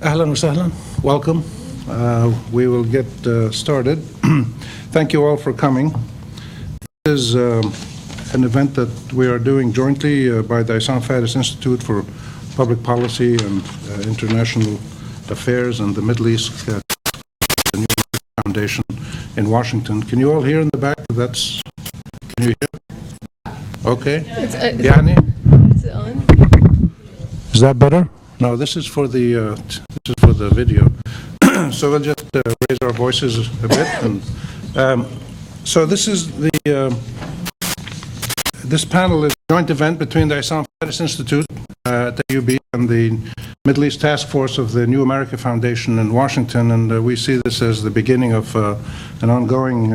Ahlan wa sahlan. Welcome. We will get started. Thank you all for coming. This is an event that we are doing jointly by the Issam Fares Institute for Public Policy and International Affairs and the Middle East the New Foundation in Washington. Can you all hear in the back? Can you hear? Okay. Yani? Is it on? Is that better? No, this is for the video. So we'll just raise our voices a bit. And so this is this panel is a joint event between the Issam Fares Institute at the UB and the Middle East Task Force of the New America Foundation in Washington, and we see this as the beginning of an ongoing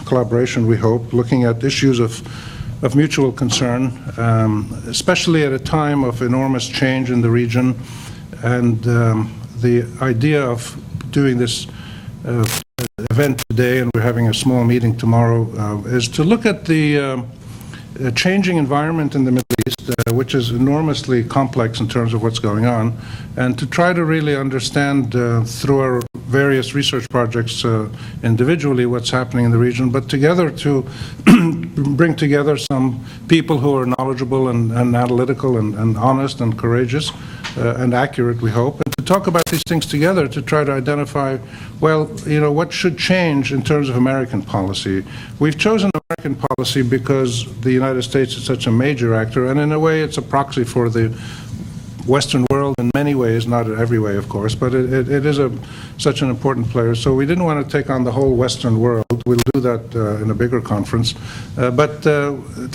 collaboration, we hope, looking at issues of mutual concern, especially at a time of enormous change in the region. And the idea of doing this event today, and we're having a small meeting tomorrow, is to look at the changing environment in the Middle East, which is enormously complex in terms of what's going on, and to try to really understand through our various research projects individually what's happening in the region, but together to bring together some people who are knowledgeable and analytical and honest and courageous and accurate, we hope, and to talk about these things together to try to identify, well, you know, what should change in terms of American policy. We've chosen American policy because the United States is such a major actor, and in a way it's a proxy for the Western world in many ways, not in every way, of course, but it is such an important player. So we didn't want to take on the whole Western world. We'll do that in a bigger conference. But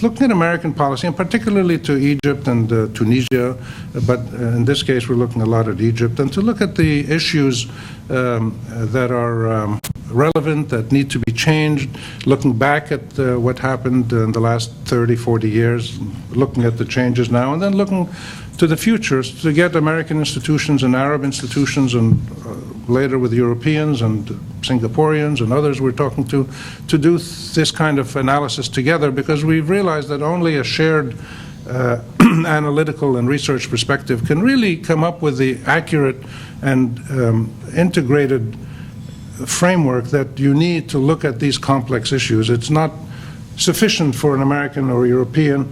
looking at American policy, and particularly to Egypt and Tunisia, but in this case we're looking a lot at Egypt, and to look at the issues that are relevant, that need to be changed, looking back at what happened in the last 30, 40 years, looking at the changes now, and then looking to the future to get American institutions and Arab institutions and later with Europeans and Singaporeans and others we're talking to do this kind of analysis together, because we've realized that only a shared analytical and research perspective can really come up with the accurate and integrated framework that you need to look at these complex issues. It's not sufficient for an American or European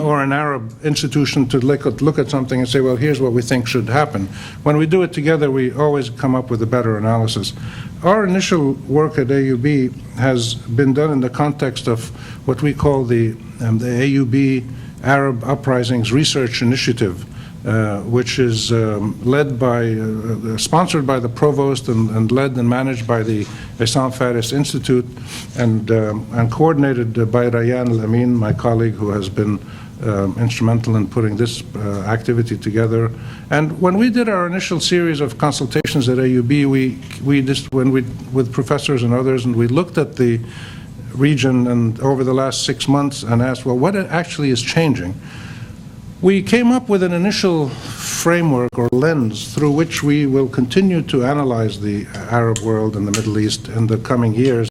or an Arab institution to look at something and say, well, here's what we think should happen. When we do it together, we always come up with a better analysis. Our initial work at AUB has been done in the context of what we call the AUB Arab Uprisings Research Initiative, which is led by, sponsored by the provost and led and managed by the Issam Fares Institute and coordinated by LL.M, my colleague who has been instrumental in putting this activity together. And when we did our initial series of consultations at AUB, with professors and others, and we looked at the region and over the last 6 months and asked, well, what actually is changing? We came up with an initial framework or lens through which we will continue to analyze the Arab world and the Middle East in the coming years.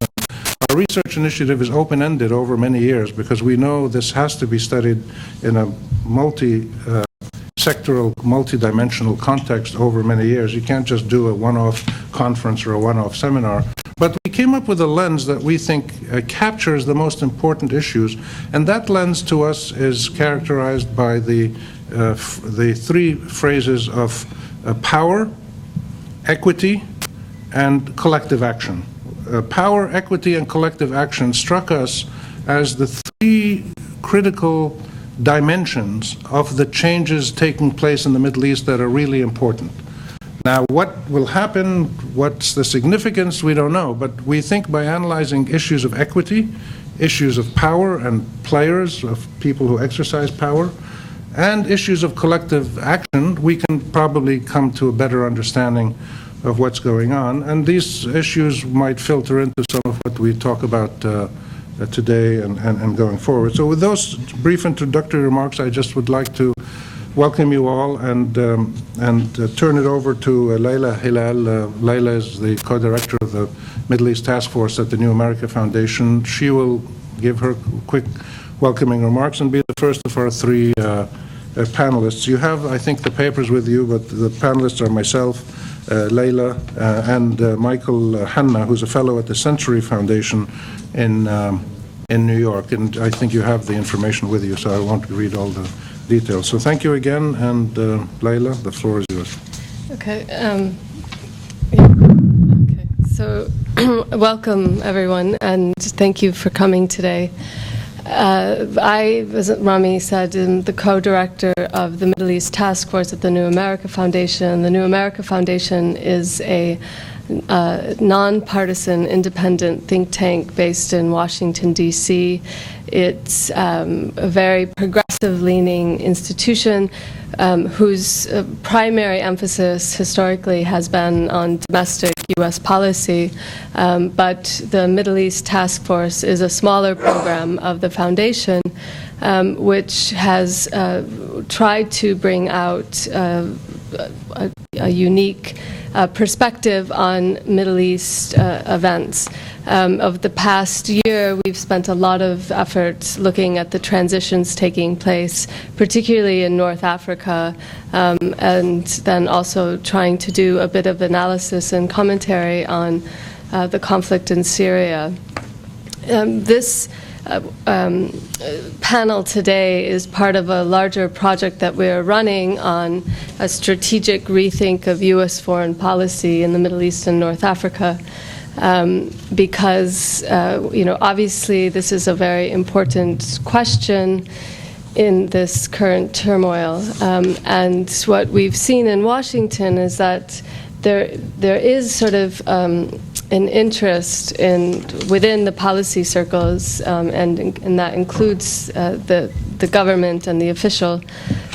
Our research initiative is open-ended over many years because we know this has to be studied in a multi-sectoral, multi-dimensional context over many years. You can't just do a one-off conference or a one-off seminar. But we came up with a lens that we think captures the most important issues, and that lens to us is characterized by the three phrases of power, equity, and collective action. Power, equity, and collective action struck us as the three critical dimensions of the changes taking place in the Middle East that are really important. Now, what will happen, what's the significance, we don't know, but we think by analyzing issues of equity, issues of power and players, of people who exercise power, and issues of collective action, we can probably come to a better understanding of what's going on. And these issues might filter into some of what we talk about today and going forward. So with those brief introductory remarks, I just would like to welcome you all and turn it over to Leila Hilal. Leila is the co-director of the Middle East Task Force at the New America Foundation. She will give her quick welcoming remarks and be the first of our three panelists. You have, I think, the papers with you, but the panelists are myself, Leila, and Michael Hanna, who's a fellow at the Century Foundation in New York. And I think you have the information with you, so I won't read all the details. So thank you again, and Leila, the floor is yours. Okay. Okay. So welcome, everyone, and thank you for coming today. I, as Rami said, am the co-director of the Middle East Task Force at the New America Foundation. The New America Foundation is a non-partisan, independent think tank based in Washington, D.C. It's a very progressive-leaning institution whose primary emphasis historically has been on domestic U.S. policy, but the Middle East Task Force is a smaller program of the foundation, which has tried to bring out a unique perspective on Middle East events. Of the past year, we've spent a lot of effort looking at the transitions taking place, particularly in North Africa, and then also trying to do a bit of analysis and commentary on the conflict in Syria. This panel today is part of a larger project that we're running on a strategic rethink of U.S. foreign policy in the Middle East and North Africa, because obviously this is a very important question in this current turmoil. And what we've seen in Washington is that there is sort of an interest within the policy circles, and that includes the government and the official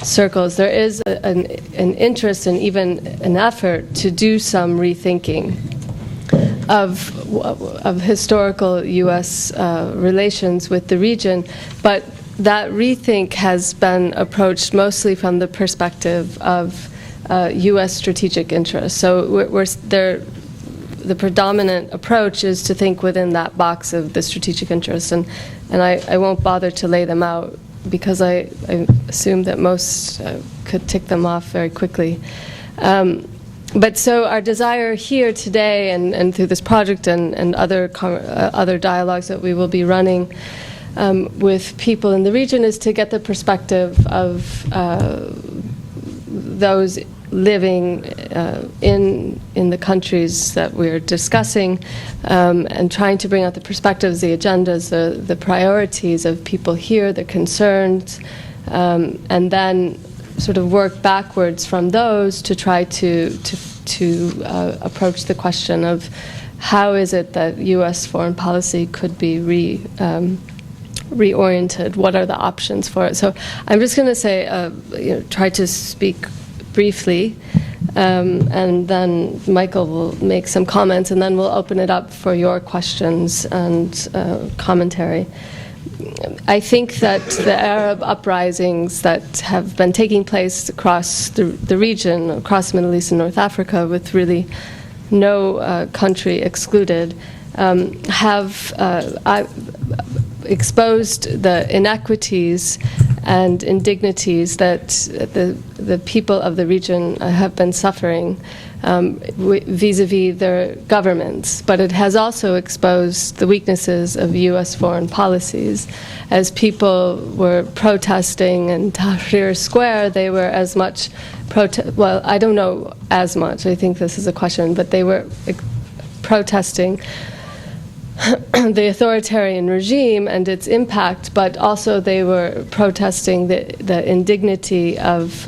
circles. There is an interest and even an effort to do some rethinking of historical U.S. relations with the region, but that rethink has been approached mostly from the perspective of U.S. strategic interests. So the predominant approach is to think within that box of the strategic interests, and I won't bother to lay them out because I assume that most could tick them off very quickly. But so our desire here today, and through this project and other dialogues that we will be running with people in the region, is to get the perspective of those living in the countries that we're discussing, and trying to bring out the perspectives, the agendas, the priorities of people here, the concerns, and then sort of work backwards from those to try to approach the question of how is it that U.S. foreign policy could be reoriented? What are the options for it? So I'm just going to say, try to speak briefly, and then Michael will make some comments, and then we'll open it up for your questions and commentary. I think that the Arab uprisings that have been taking place across the region, across the Middle East and North Africa, with really no country excluded, have exposed the inequities and indignities that the people of the region have been suffering vis-a-vis their governments. But it has also exposed the weaknesses of U.S. foreign policies. As people were protesting in Tahrir Square, they were as much well, I don't know as much, I think this is a question, but they were protesting the authoritarian regime and its impact, but also they were protesting the indignity of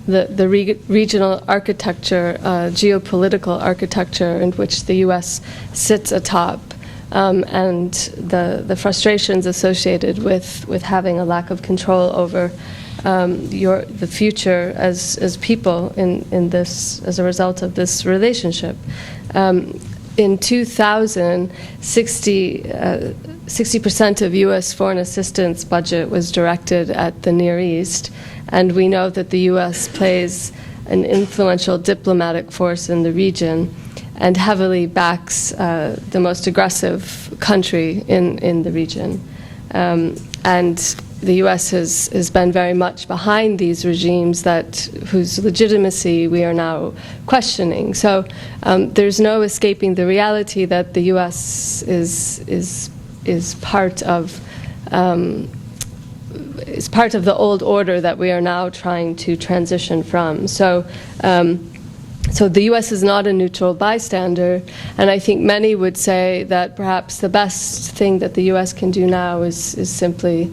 the regional architecture, geopolitical architecture in which the U.S. sits atop, and the frustrations associated with having a lack of control over the future as people in this, as a result of this relationship. In 2000, 60% of U.S. foreign assistance budget was directed at the Near East, and we know that the U.S. plays an influential diplomatic force in the region and heavily backs the most aggressive country in the region. And the U.S. has been very much behind these regimes whose legitimacy we are now questioning. So there's no escaping the reality that the U.S. is part of the old order that we are now trying to transition from. So the U.S. is not a neutral bystander, and I think many would say that perhaps the best thing that the U.S. can do now is simply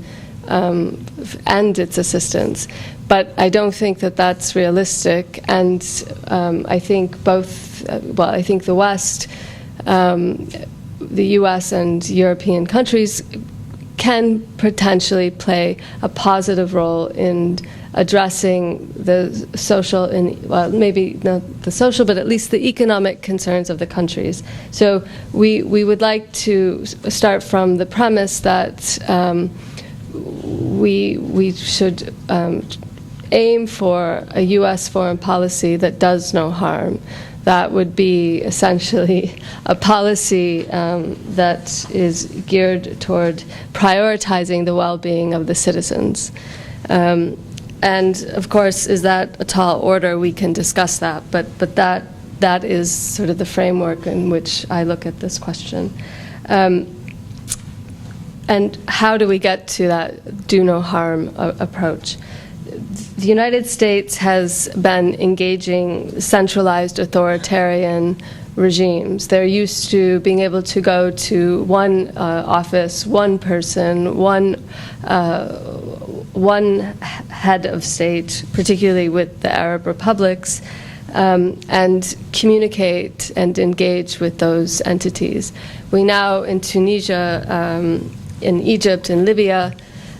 end its assistance. But I don't think that that's realistic, and I think I think the West, the U.S. and European countries can potentially play a positive role in addressing the social, maybe not the social, but at least the economic concerns of the countries. So we would like to start from the premise that we should aim for a U.S. foreign policy that does no harm. That would be essentially a policy that is geared toward prioritizing the well-being of the citizens. And of course, is that a tall order? We can discuss that, but that is sort of the framework in which I look at this question. And how do we get to that do no harm approach? The United States has been engaging centralized authoritarian regimes. They're used to being able to go to one office, one person, one head of state, particularly with the Arab republics, and communicate and engage with those entities. We now, in Tunisia, in Egypt, in Libya,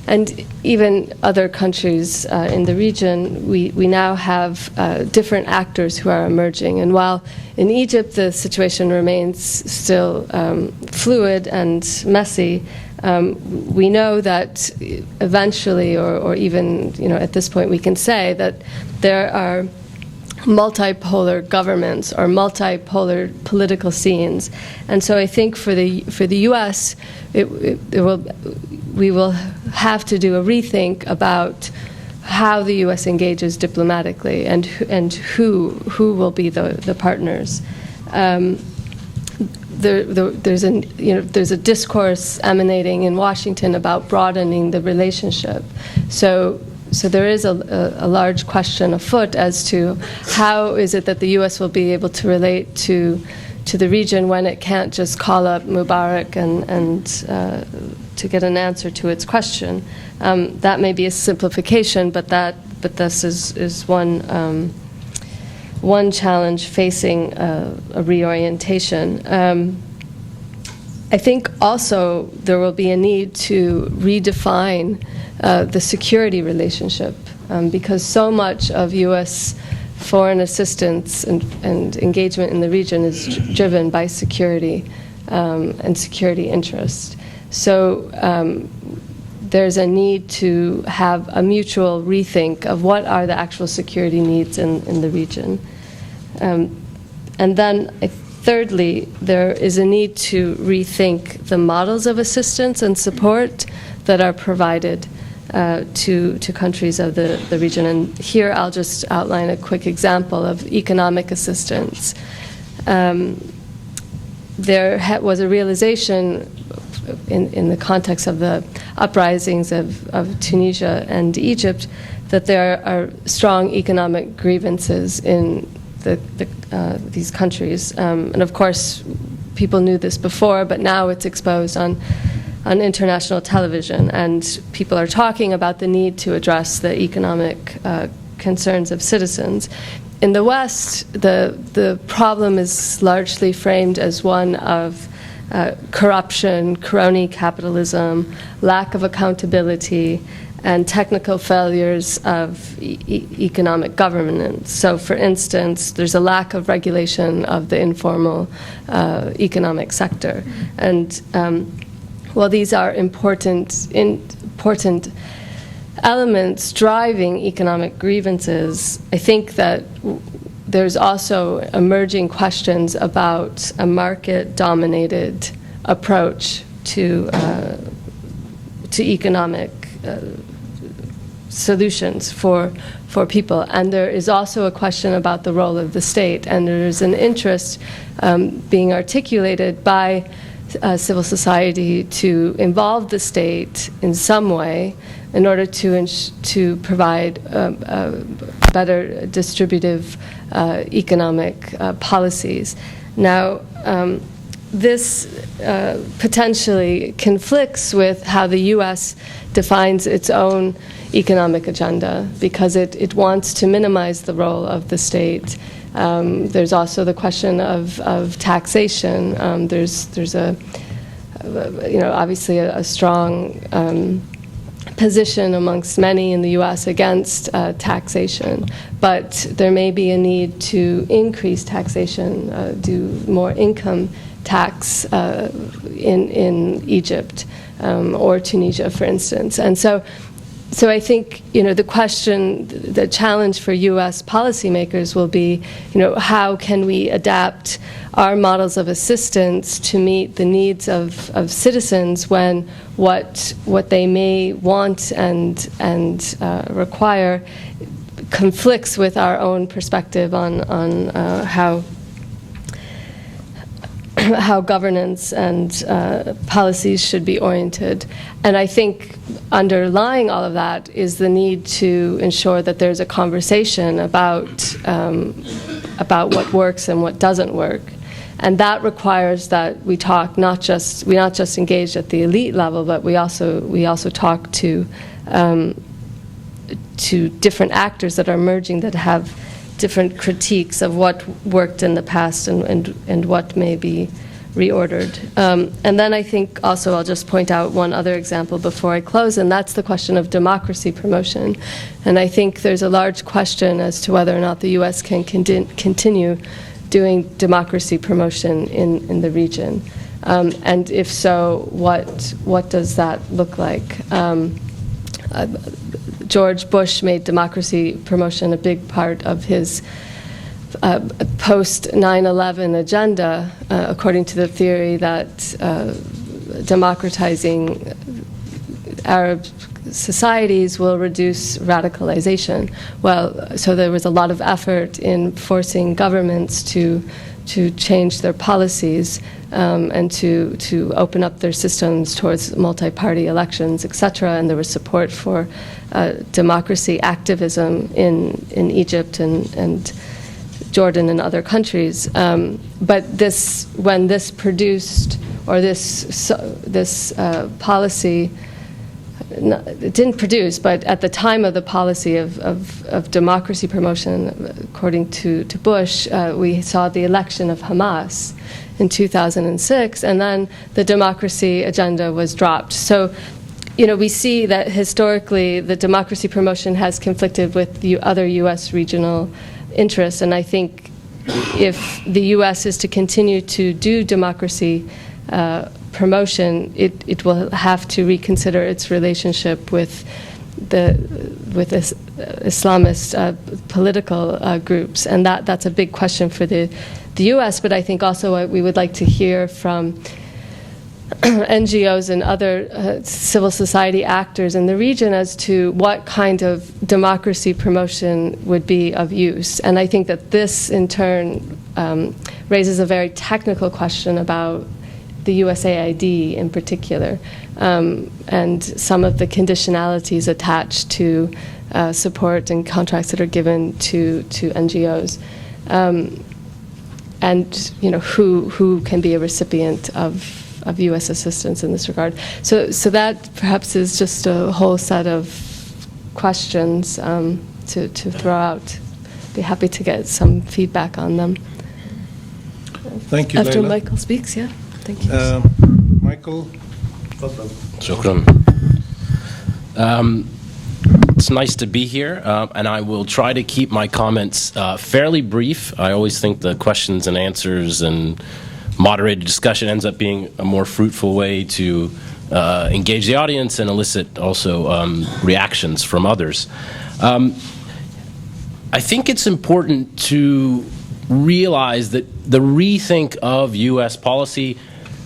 and even other countries in the region, we now have different actors who are emerging. And while in Egypt the situation remains still fluid and messy, we know that eventually, or even at this point, we can say that there are multipolar governments or multipolar political scenes. And so I think for the U.S., we will have to do a rethink about how the U.S. engages diplomatically and who will be the partners. There's a discourse emanating in Washington about broadening the relationship. So there is a large question afoot as to how is it that the U.S. will be able to relate to the region when it can't just call up Mubarak and to get an answer to its question. That may be a simplification, but this is one challenge facing a reorientation. I think also there will be a need to redefine the security relationship because so much of U.S. foreign assistance and engagement in the region is driven by security and security interest. So there's a need to have a mutual rethink of what are the actual security needs in the region. And then thirdly, there is a need to rethink the models of assistance and support that are provided to countries of the region. And here I'll just outline a quick example of economic assistance. There was a realization in the context of the uprisings of Tunisia and Egypt that there are strong economic grievances in these countries. And of course, people knew this before, but now it's exposed on international television, and people are talking about the need to address the economic concerns of citizens. In the West, the problem is largely framed as one of corruption, crony capitalism, lack of accountability, and technical failures of economic governance. So, for instance, there's a lack of regulation of the informal economic sector. And while these are important elements driving economic grievances, I think that there's also emerging questions about a market-dominated approach to economic solutions for people. And there is also a question about the role of the state, and there is an interest being articulated by civil society to involve the state in some way in order to provide better distributive economic policies. Now, this potentially conflicts with how the U.S. defines its own economic agenda, because it wants to minimize the role of the state. There's also the question of taxation. There's a obviously a strong position amongst many in the U.S. against taxation, but there may be a need to increase taxation, do more income tax in Egypt or Tunisia, for instance. And so I think, the challenge for U.S. policymakers will be, how can we adapt our models of assistance to meet the needs of citizens when what they may want and require conflicts with our own perspective on how governance and policies should be oriented. And I think underlying all of that is the need to ensure that there's a conversation about what works and what doesn't work. And that requires that we talk we not just engage at the elite level, but we also talk to different actors that are emerging that have different critiques of what worked in the past and what may be reordered. And then I think also I'll just point out one other example before I close, and that's the question of democracy promotion. And I think there's a large question as to whether or not the U.S. can continue doing democracy promotion in the region. And if so, what does that look like? George Bush made democracy promotion a big part of his post-9/11 agenda, according to the theory that democratizing Arab societies will reduce radicalization. Well, so there was a lot of effort in forcing governments to change their policies and to open up their systems towards multi-party elections, etc. And there was support for democracy activism in Egypt and Jordan and other countries. But when this produced, or this policy, it didn't produce, but at the time of the policy of democracy promotion, according to Bush, we saw the election of Hamas in 2006, and then the democracy agenda was dropped. So, we see that historically the democracy promotion has conflicted with the other U.S. regional interests, and I think if the U.S. is to continue to do democracy promotion, it will have to reconsider its relationship with Islamist political groups, and that's a big question for the U.S. But I think also we would like to hear from NGOs and other civil society actors in the region as to what kind of democracy promotion would be of use. And I think that this, in turn, raises a very technical question about the USAID in particular, and some of the conditionalities attached to support and contracts that are given to NGOs, and who can be a recipient of U.S. assistance in this regard. So that perhaps is just a whole set of questions to throw out. Be happy to get some feedback on them. Thank you, After Leila. Michael speaks, yeah. Thank you. Michael? Shukran. It's nice to be here, and I will try to keep my comments fairly brief. I always think the questions and answers and moderated discussion ends up being a more fruitful way to engage the audience and elicit also reactions from others. I think it's important to realize that the rethink of U.S. policy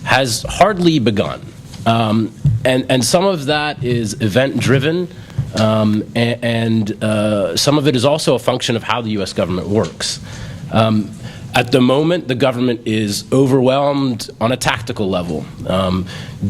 has hardly begun. And some of that is event-driven, and some of it is also a function of how the U.S. government works. At the moment, the government is overwhelmed on a tactical level.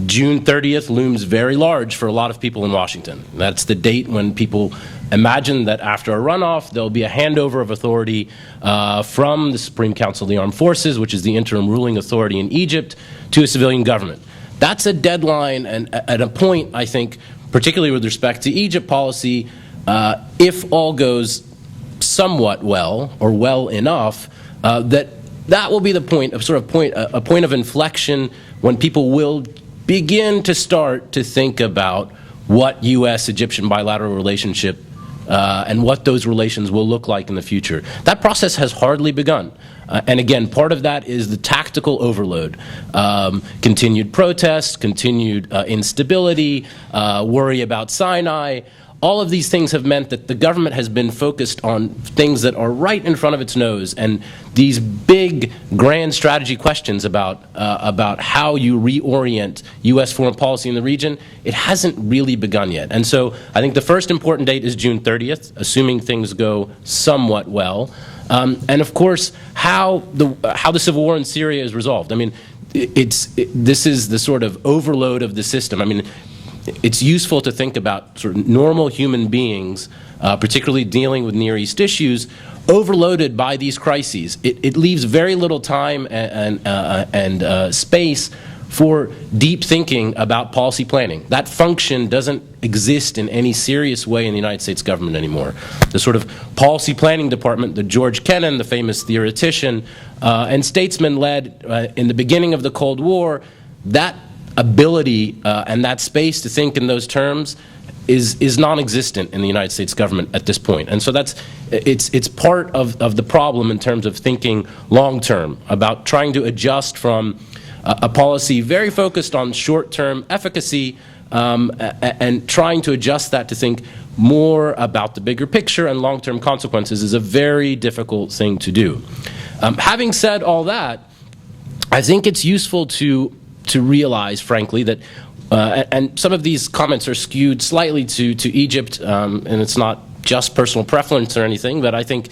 June 30th looms very large for a lot of people in Washington. That's the date when people imagine that after a runoff, there'll be a handover of authority from the Supreme Council of the Armed Forces, which is the interim ruling authority in Egypt, to a civilian government. That's a deadline, and at a point, I think, particularly with respect to Egypt policy, if all goes somewhat well, or well enough, that will be the point of a point of inflection when people will begin to start to think about what U.S.-Egyptian bilateral relationship and what those relations will look like in the future. That process has hardly begun. And again, part of that is the tactical overload. Continued protests, continued instability, worry about Sinai. All of these things have meant that the government has been focused on things that are right in front of its nose, and these big, grand strategy questions about how you reorient U.S. foreign policy in the region, it hasn't really begun yet. And so I think the first important date is June 30th, assuming things go somewhat well. And of course, how the civil war in Syria is resolved. I mean, this is the sort of overload of the system. I mean, it's useful to think about sort of normal human beings, particularly dealing with Near East issues, overloaded by these crises. It leaves very little time and space for deep thinking about policy planning. That function doesn't exist in any serious way in the United States government anymore. The sort of policy planning department that George Kennan, the famous theoretician and statesman, led in the beginning of the Cold War, that ability and that space to think in those terms is non-existent in the United States government at this point. And so it's part of the problem in terms of thinking long-term, about trying to adjust from a policy very focused on short-term efficacy and trying to adjust that to think more about the bigger picture and long-term consequences is a very difficult thing to do. Having said all that, I think it's useful to realize, frankly, that and some of these comments are skewed slightly to Egypt, and it's not just personal preference or anything, but I think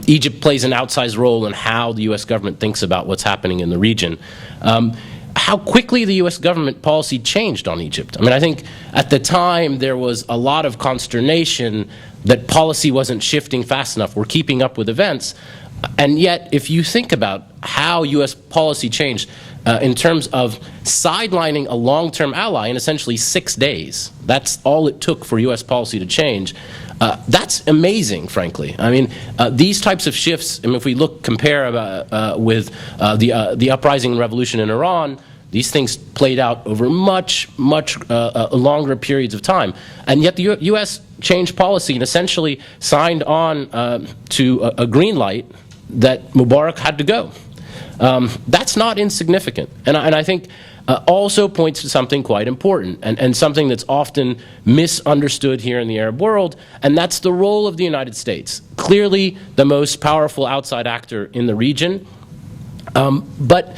Egypt plays an outsized role in how the U.S. government thinks about what's happening in the region. How quickly the U.S. government policy changed on Egypt. I mean, I think at the time there was a lot of consternation that policy wasn't shifting fast enough, we're keeping up with events, and yet if you think about how U.S. policy changed, in terms of sidelining a long-term ally in essentially 6 days. That's all it took for U.S. policy to change. That's amazing, frankly. I mean, these types of shifts, I mean, if we compare with the uprising and revolution in Iran, these things played out over much longer periods of time. And yet the U.S. changed policy and essentially signed on to a green light that Mubarak had to go. That's not insignificant, and I think also points to something quite important and something that's often misunderstood here in the Arab world, and that's the role of the United States. Clearly the most powerful outside actor in the region, but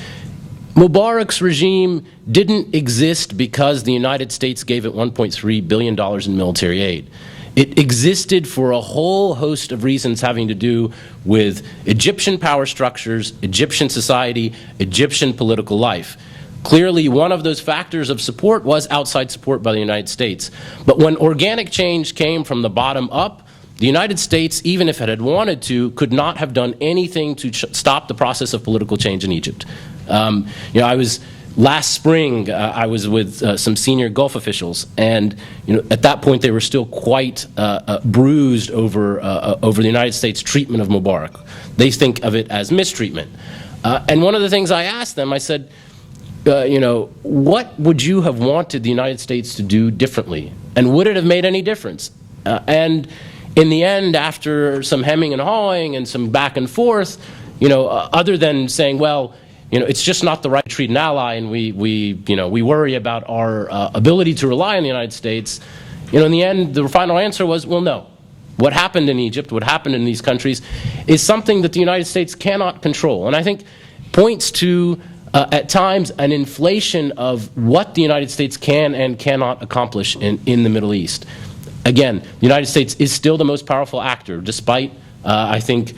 Mubarak's regime didn't exist because the United States gave it $1.3 billion in military aid. It existed for a whole host of reasons having to do with Egyptian power structures, Egyptian society, Egyptian political life. Clearly, one of those factors of support was outside support by the United States. But when organic change came from the bottom up, the United States, even if it had wanted to, could not have done anything to stop the process of political change in Egypt. Last spring, I was with some senior Gulf officials, and at that point they were still quite bruised over the United States' treatment of Mubarak. They think of it as mistreatment. And one of the things I asked them, I said, what would you have wanted the United States to do differently? And would it have made any difference? And in the end, after some hemming and hawing and some back and forth, other than saying, well, it's just not the right to treat an ally, and we worry about our ability to rely on the United States. In the end, the final answer was, well, no. What happened in Egypt, what happened in these countries, is something that the United States cannot control, and I think points to at times, an inflation of what the United States can and cannot accomplish in the Middle East. Again, the United States is still the most powerful actor, despite, I think,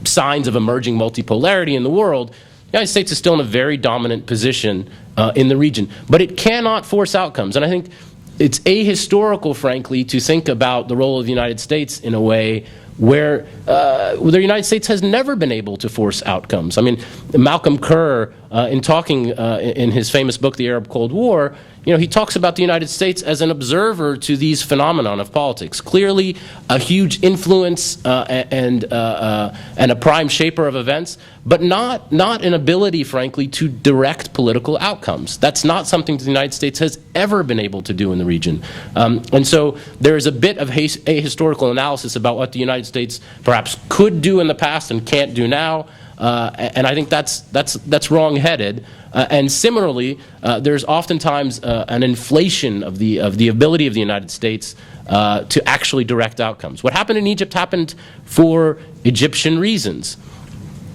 signs of emerging multipolarity in the world. The United States is still in a very dominant position in the region. But it cannot force outcomes. And I think it's ahistorical, frankly, to think about the role of the United States in a way where the United States has never been able to force outcomes. I mean, Malcolm Kerr, in talking in his famous book, The Arab Cold War, he talks about the United States as an observer to these phenomenon of politics. Clearly, a huge influence and a prime shaper of events, but not an ability, frankly, to direct political outcomes. That's not something that the United States has ever been able to do in the region. And so there is a bit of ahistorical analysis about what the United States perhaps could do in the past and can't do now. And I think that's wrong-headed. And similarly, there's oftentimes an inflation of the ability of the United States to actually direct outcomes. What happened in Egypt happened for Egyptian reasons.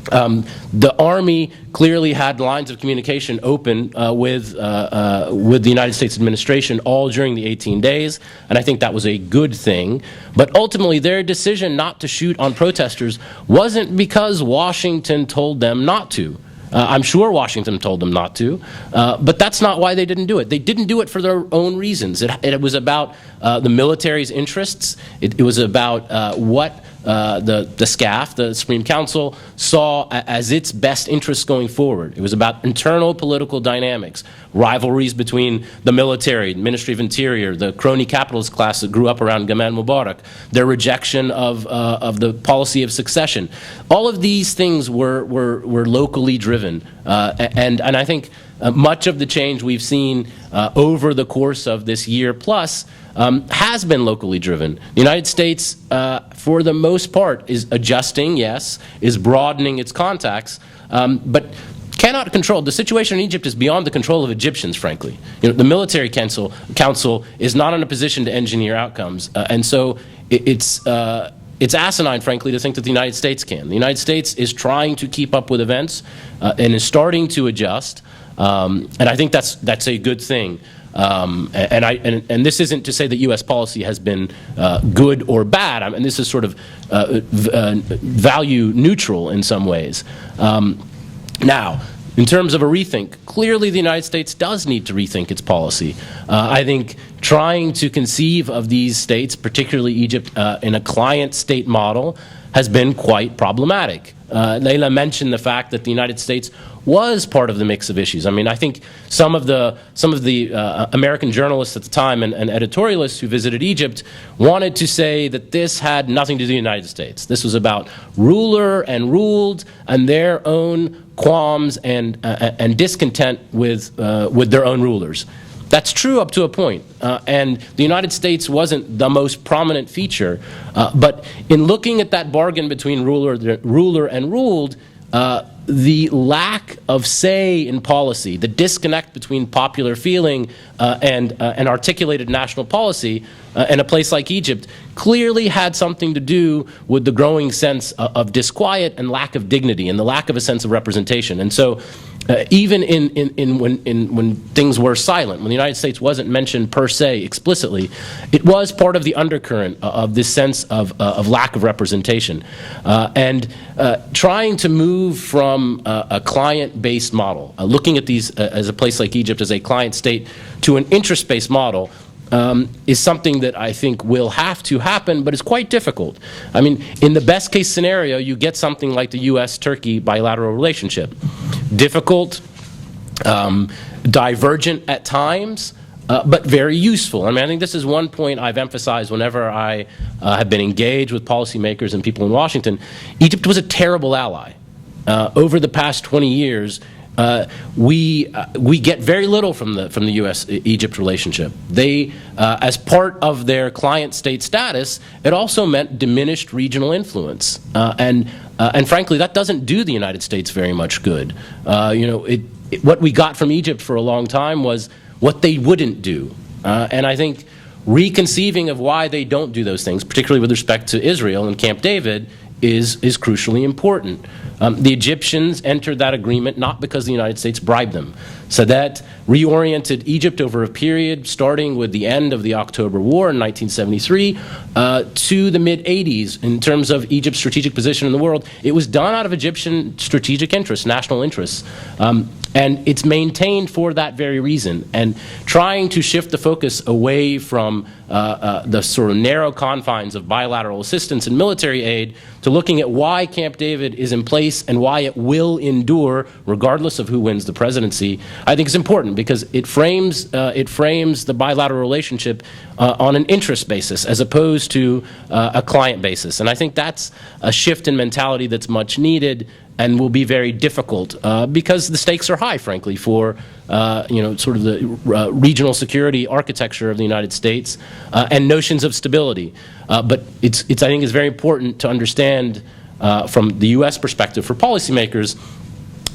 The army clearly had lines of communication open with the United States administration all during the 18 days, and I think that was a good thing. But ultimately, their decision not to shoot on protesters wasn't because Washington told them not to. I'm sure Washington told them not to, but that's not why they didn't do it. They didn't do it for their own reasons. It was about the military's interests. It was about what the SCAF, the Supreme Council, saw as its best interests going forward. It was about internal political dynamics, rivalries between the military, the Ministry of Interior, the crony capitalist class that grew up around Gamal Mubarak, their rejection of the policy of succession. All of these things were locally driven, and I think much of the change we've seen over the course of this year plus has been locally driven. The United States, for the most part, is adjusting, yes, is broadening its contacts, but cannot control. The situation in Egypt is beyond the control of Egyptians, frankly. The military council is not in a position to engineer outcomes, and so it's asinine, frankly, to think that the United States can. The United States is trying to keep up with events and is starting to adjust, and I think that's a good thing. And this isn't to say that U.S. policy has been good or bad. I mean, this is sort of value neutral in some ways. Now, in terms of a rethink, clearly the United States does need to rethink its policy. I think trying to conceive of these states, particularly Egypt, in a client state model has been quite problematic. Leila mentioned the fact that the United States was part of the mix of issues. I mean, I think some of the American journalists at the time and editorialists who visited Egypt wanted to say that this had nothing to do with the United States. This was about ruler and ruled and their own qualms and discontent with their own rulers. That's true up to a point, and the United States wasn't the most prominent feature, but in looking at that bargain between ruler and ruled, the lack of say in policy, the disconnect between popular feeling and articulated national policy in a place like Egypt clearly had something to do with the growing sense of disquiet and lack of dignity and the lack of a sense of representation. And so even when things were silent, when the United States wasn't mentioned per se explicitly, it was part of the undercurrent of this sense of lack of representation. And trying to move from a client-based model, looking at these as a place like Egypt as a client state, to an interest-based model, is something that I think will have to happen, but is quite difficult. I mean, in the best case scenario, you get something like the U.S.-Turkey bilateral relationship. Difficult, divergent at times, but very useful. I mean, I think this is one point I've emphasized whenever I have been engaged with policymakers and people in Washington. Egypt was a terrible ally. Over the past 20 years, we get very little from the U.S.-Egypt relationship. They, as part of their client state status, it also meant diminished regional influence, and frankly, that doesn't do the United States very much good. What we got from Egypt for a long time was what they wouldn't do, and I think reconceiving of why they don't do those things, particularly with respect to Israel and Camp David, is crucially important. The Egyptians entered that agreement not because the United States bribed them. Sadat reoriented Egypt over a period starting with the end of the October War in 1973 to the mid-'80s in terms of Egypt's strategic position in the world. It was done out of Egyptian strategic interests, national interests. And it's maintained for that very reason. And trying to shift the focus away from the sort of narrow confines of bilateral assistance and military aid to looking at why Camp David is in place and why it will endure regardless of who wins the presidency, I think is important because it frames the bilateral relationship on an interest basis as opposed to a client basis. And I think that's a shift in mentality that's much needed and will be very difficult because the stakes are high, frankly, for sort of the regional security architecture of the United States and notions of stability. But I think it's very important to understand from the U.S. perspective for policymakers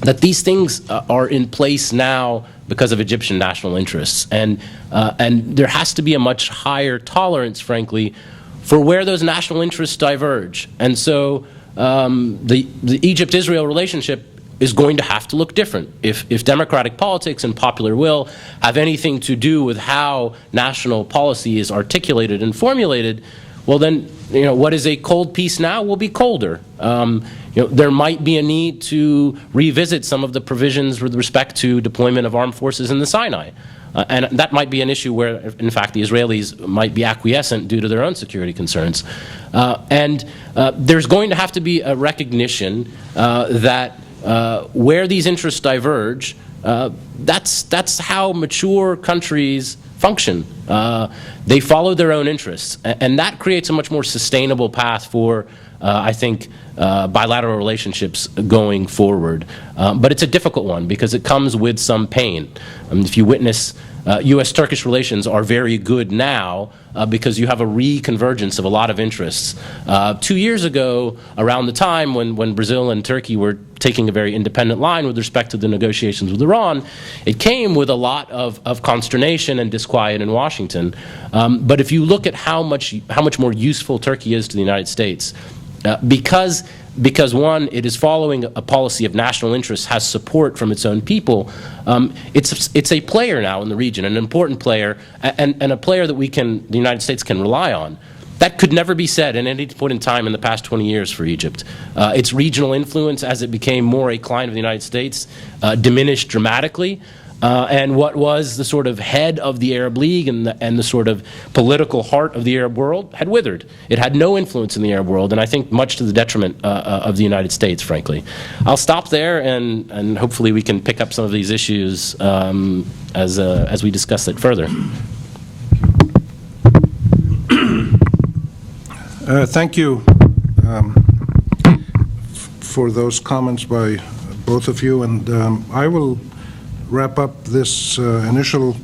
that these things are in place now because of Egyptian national interests, and there has to be a much higher tolerance, frankly, for where those national interests diverge. And so the Egypt-Israel relationship is going to have to look different. If democratic politics and popular will have anything to do with how national policy is articulated and formulated, well then, what is a cold peace now will be colder. There might be a need to revisit some of the provisions with respect to deployment of armed forces in the Sinai. And that might be an issue where, in fact, the Israelis might be acquiescent due to their own security concerns. And there's going to have to be a recognition that where these interests diverge, that's how mature countries function. They follow their own interests. And that creates a much more sustainable path for, I think, bilateral relationships going forward. But it's a difficult one because it comes with some pain. If you witness, U.S.-Turkish relations are very good now because you have a reconvergence of a lot of interests. 2 years ago, around the time when Brazil and Turkey were taking a very independent line with respect to the negotiations with Iran, it came with a lot of consternation and disquiet in Washington. But if you look at how much more useful Turkey is to the United States, because one, it is following a policy of national interest, has support from its own people, it's a player now in the region, an important player, and a player that the United States can rely on. That could never be said at any point in time in the past 20 years for Egypt. Its regional influence, as it became more a client of the United States, diminished dramatically. And what was the sort of head of the Arab League and the sort of political heart of the Arab world had withered. It had no influence in the Arab world, and I think much to the detriment of the United States, frankly. I'll stop there, and hopefully we can pick up some of these issues as we discuss it further. Thank you for those comments by both of you, and I will wrap up this initial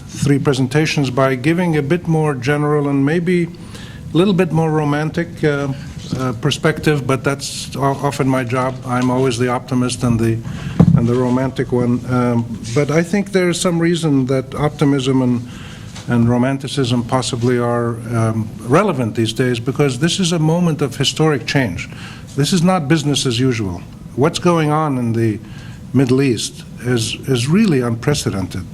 three presentations by giving a bit more general and maybe a little bit more romantic perspective, but that's often my job. I'm always the optimist and the romantic one. But I think there's some reason that optimism and romanticism possibly are relevant these days, because this is a moment of historic change. This is not business as usual. What's going on in the Middle East is really unprecedented.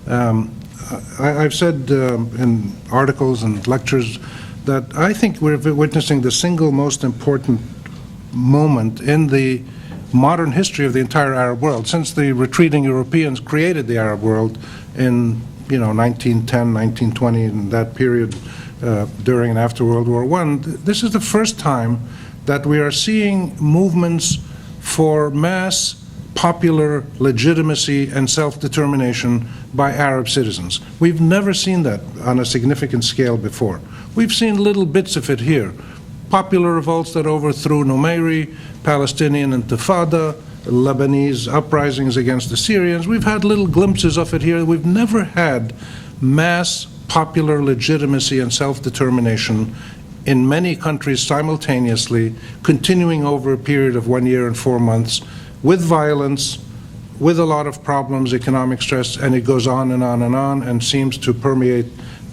I've said in articles and lectures that I think we're witnessing the single most important moment in the modern history of the entire Arab world, since the retreating Europeans created the Arab world in 1910, 1920, in that period during and after World War I. This is the first time that we are seeing movements for mass popular legitimacy and self-determination by Arab citizens. We've never seen that on a significant scale before. We've seen little bits of it here. Popular revolts that overthrew Numeiri, Palestinian Intifada, Lebanese uprisings against the Syrians. We've had little glimpses of it here. We've never had mass popular legitimacy and self-determination in many countries simultaneously, continuing over a period of 1 year and 4 months, with violence, with a lot of problems, economic stress, and it goes on and on and on, and seems to permeate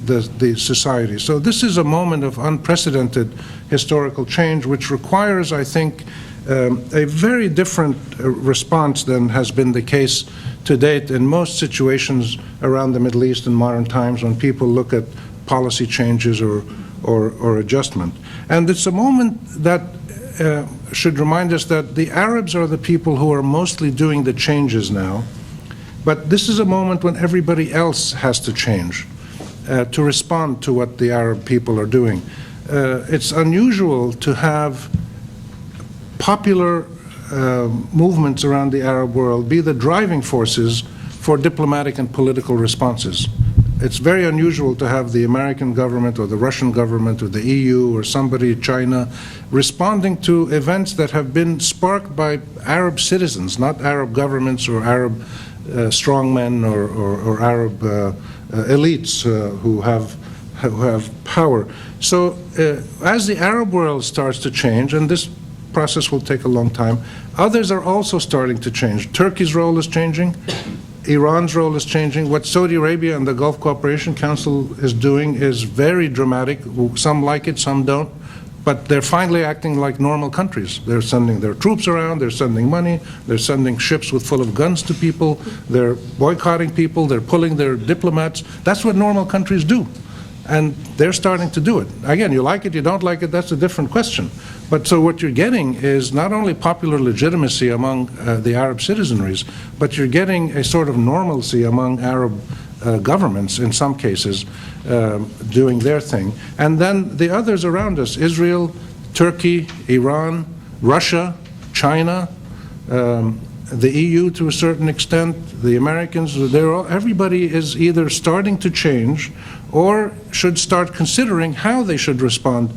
the society. So this is a moment of unprecedented historical change, which requires, I think, a very different response than has been the case to date in most situations around the Middle East in modern times when people look at policy changes or adjustment. And it's a moment that should remind us that the Arabs are the people who are mostly doing the changes now, but this is a moment when everybody else has to change to respond to what the Arab people are doing. It's unusual to have popular movements around the Arab world be the driving forces for diplomatic and political responses. It's very unusual to have the American government or the Russian government or the EU or somebody, China, responding to events that have been sparked by Arab citizens, not Arab governments or Arab strongmen or Arab elites who have power. So as the Arab world starts to change, and this process will take a long time, others are also starting to change. Turkey's role is changing. Iran's role is changing. What Saudi Arabia and the Gulf Cooperation Council is doing is very dramatic. Some like it, some don't. But they're finally acting like normal countries. They're sending their troops around, they're sending money, they're sending ships full of guns to people, they're boycotting people, they're pulling their diplomats. That's what normal countries do. And they're starting to do it. Again, you like it, you don't like it, that's a different question. But so what you're getting is not only popular legitimacy among the Arab citizenries, but you're getting a sort of normalcy among Arab governments in some cases doing their thing. And then the others around us, Israel, Turkey, Iran, Russia, China, the EU to a certain extent, the Americans, everybody is either starting to change or should start considering how they should respond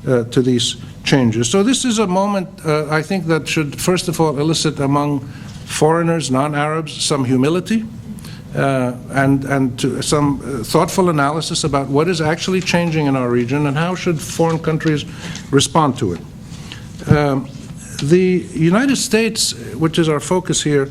to these changes. So this is a moment, I think, that should first of all elicit among foreigners, non-Arabs, some humility and some thoughtful analysis about what is actually changing in our region and how should foreign countries respond to it. The United States, which is our focus here,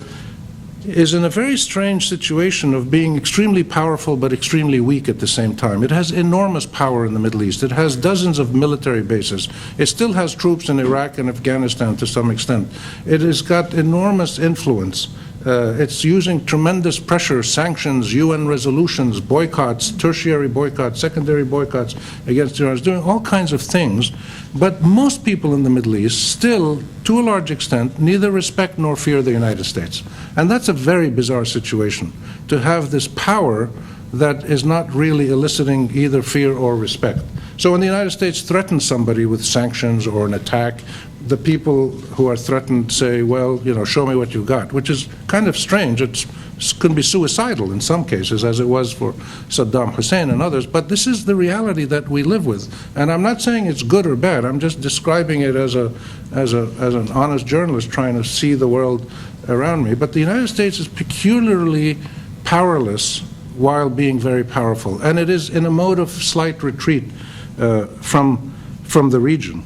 is in a very strange situation of being extremely powerful but extremely weak at the same time. It has enormous power in the Middle East. It has dozens of military bases. It still has troops in Iraq and Afghanistan to some extent. It has got enormous influence. It's using tremendous pressure, sanctions, UN resolutions, boycotts, tertiary boycotts, secondary boycotts against Iran. It's doing all kinds of things. But most people in the Middle East still, to a large extent, neither respect nor fear the United States. And that's a very bizarre situation, to have this power that is not really eliciting either fear or respect. So when the United States threatens somebody with sanctions or an attack, the people who are threatened say, well, you know, show me what you've got, which is kind of strange. It can be suicidal in some cases, as it was for Saddam Hussein and others, but this is the reality that we live with. And I'm not saying it's good or bad. I'm just describing it as an honest journalist trying to see the world around me. But the United States is peculiarly powerless while being very powerful. And it is in a mode of slight retreat from the region.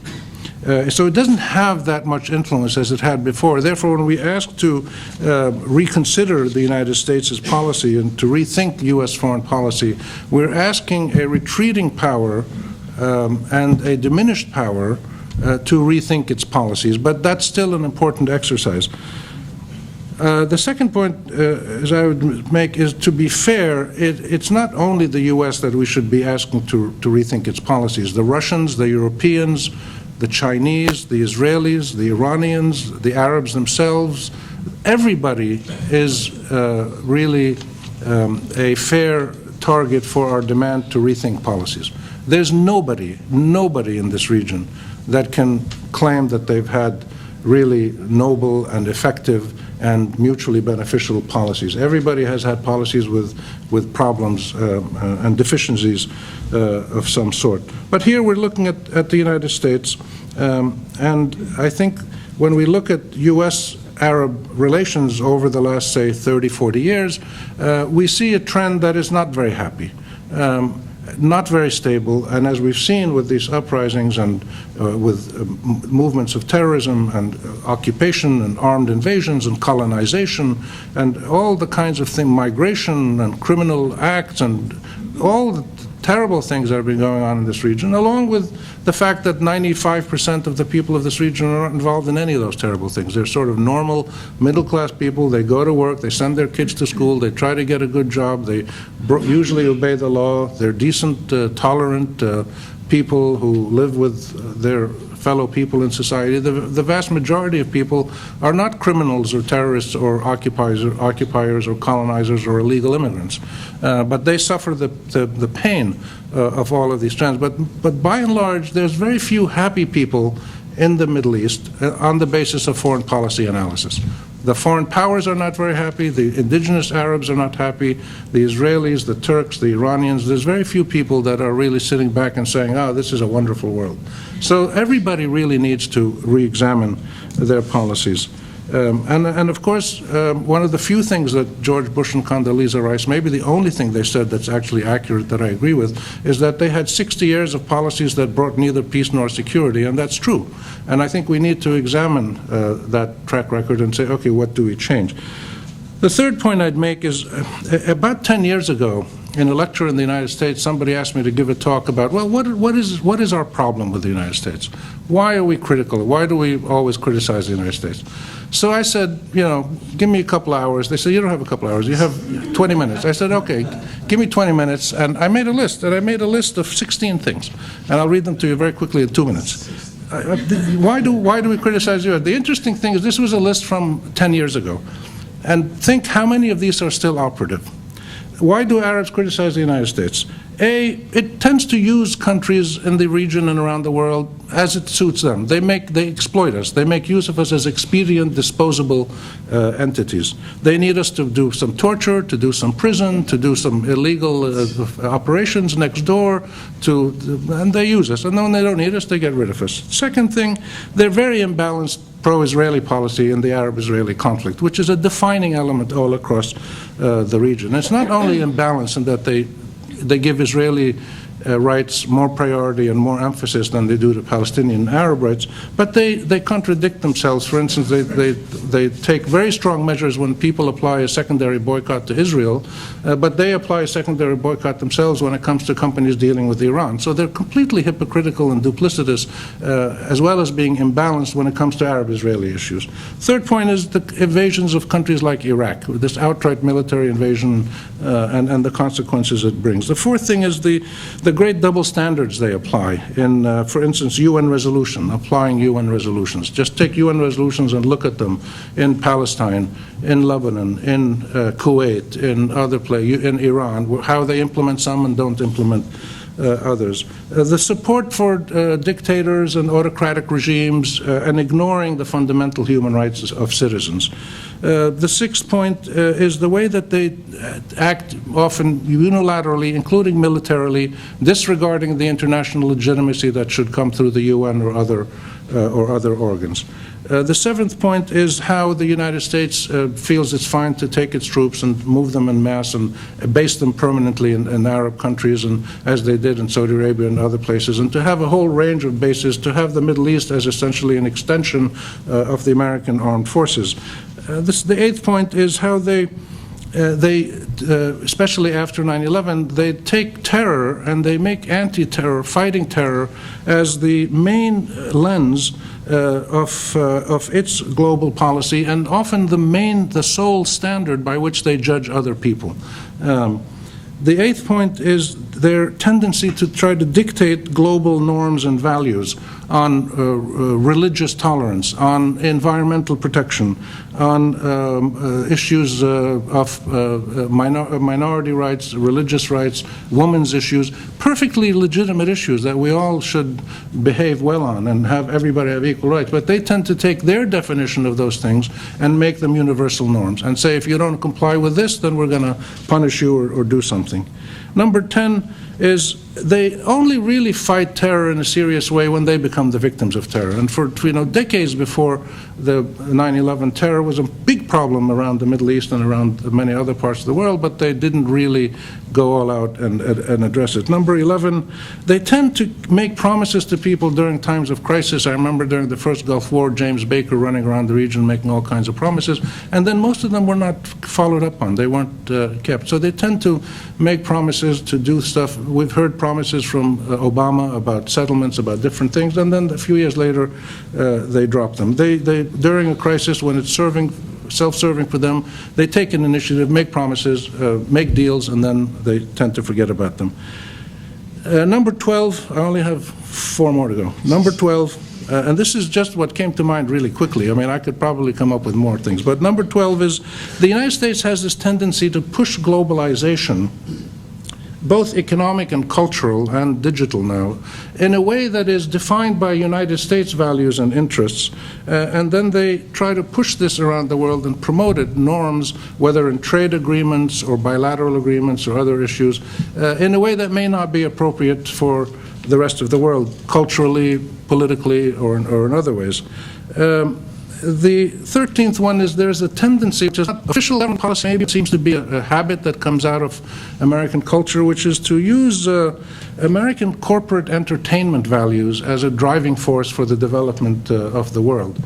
So it doesn't have that much influence as it had before. Therefore, when we ask to reconsider the United States' policy and to rethink U.S. foreign policy, we're asking a retreating power and a diminished power to rethink its policies. But that's still an important exercise. The second point, as I would make, is to be fair, it's not only the U.S. that we should be asking to rethink its policies. The Russians, the Europeans, the Chinese, the Israelis, the Iranians, the Arabs themselves, everybody is really a fair target for our demand to rethink policies. There's nobody in this region that can claim that they've had really noble and effective and mutually beneficial policies. Everybody has had policies with problems and deficiencies of some sort. But here we're looking at the United States, and I think when we look at U.S.-Arab relations over the last, say, 30, 40 years, we see a trend that is not very happy. Not very stable, and as we've seen with these uprisings and with movements of terrorism and occupation and armed invasions and colonization and all the kinds of things, migration and criminal acts and all the terrible things that have been going on in this region, along with the fact that 95% of the people of this region are not involved in any of those terrible things. They're sort of normal, middle-class people. They go to work, they send their kids to school, they try to get a good job, they usually obey the law, they're decent, tolerant people who live with their fellow people in society. The vast majority of people are not criminals or terrorists or occupiers or colonizers or illegal immigrants, but they suffer the pain of all of these trends. But by and large, there's very few happy people in the Middle East on the basis of foreign policy analysis. The foreign powers are not very happy, the indigenous Arabs are not happy, the Israelis, the Turks, the Iranians. There's very few people that are really sitting back and saying, oh, this is a wonderful world. So everybody really needs to re-examine their policies. And of course, one of the few things that George Bush and Condoleezza Rice, maybe the only thing they said that's actually accurate that I agree with, is that they had 60 years of policies that brought neither peace nor security, and that's true. And I think we need to examine that track record and say, okay, what do we change? The third point I'd make is about 10 years ago, in a lecture in the United States, somebody asked me to give a talk about, well, what is our problem with the United States? Why are we critical? Why do we always criticize the United States? So I said, give me a couple hours. They said, you don't have a couple hours, you have 20 minutes. I said, okay, give me 20 minutes. And I made a list, of 16 things. And I'll read them to you very quickly in 2 minutes. Why do we criticize the U.S.? The interesting thing is this was a list from 10 years ago. And think how many of these are still operative. Why do Arabs criticize the United States? It tends to use countries in the region and around the world as it suits them. They exploit us. They make use of us as expedient, disposable entities. They need us to do some torture, to do some prison, to do some illegal operations next door, and they use us. And then when they don't need us, they get rid of us. Second thing, they're very imbalanced pro-Israeli policy in the Arab-Israeli conflict, which is a defining element all across the region. It's not only imbalanced in that they give Israeli rights more priority and more emphasis than they do to Palestinian Arab rights, but they contradict themselves. For instance, they take very strong measures when people apply a secondary boycott to Israel, but they apply a secondary boycott themselves when it comes to companies dealing with Iran. So they're completely hypocritical and duplicitous, as well as being imbalanced when it comes to Arab-Israeli issues. Third point is the invasions of countries like Iraq, this outright military invasion and the consequences it brings. The fourth thing is the great double standards they apply in, for instance, UN resolution, applying UN resolutions. Just take UN resolutions and look at them in Palestine, in Lebanon, in Kuwait, in other places, in Iran, how they implement some and don't implement others. The support for dictators and autocratic regimes and ignoring the fundamental human rights of citizens. The sixth point is the way that they act often unilaterally, including militarily, disregarding the international legitimacy that should come through the UN or other organs. The seventh point is how the United States feels it's fine to take its troops and move them en masse and base them permanently in Arab countries, and as they did in Saudi Arabia and other places, and to have a whole range of bases, to have the Middle East as essentially an extension of the American armed forces. The eighth point is how they especially after 9/11, they take terror and they make anti-terror, fighting terror, as the main lens of its global policy, and often the sole standard by which they judge other people. The eighth point is their tendency to try to dictate global norms and values on religious tolerance, on environmental protection, on issues of minority rights, religious rights, women's issues, perfectly legitimate issues that we all should behave well on and have everybody have equal rights. But they tend to take their definition of those things and make them universal norms and say, if you don't comply with this, then we're going to punish you or do something. Number 10 is they only really fight terror in a serious way when they become the victims of terror. And for decades before the 9/11 terror was a big big problem around the Middle East and around many other parts of the world, but they didn't really go all out and address it. Number 11, they tend to make promises to people during times of crisis. I remember during the first Gulf War, James Baker running around the region making all kinds of promises, and then most of them were not followed up on. They weren't kept. So they tend to make promises to do stuff. We've heard promises from Obama about settlements, about different things, and then a few years later, they drop them. They during a crisis, when it's self-serving for them, they take an initiative, make promises, make deals, and then they tend to forget about them. Number 12, I only have 4 more to go. Number 12, and this is just what came to mind really quickly. I mean, I could probably come up with more things. But number 12 is the United States has this tendency to push globalization, both economic and cultural and digital now, in a way that is defined by United States values and interests, and then they try to push this around the world and promote it, norms, whether in trade agreements or bilateral agreements or other issues, in a way that may not be appropriate for the rest of the world, culturally, politically, or in other ways. The 13th one is there's a tendency, which is not official government policy, maybe it seems to be a habit that comes out of American culture, which is to use American corporate entertainment values as a driving force for the development of the world.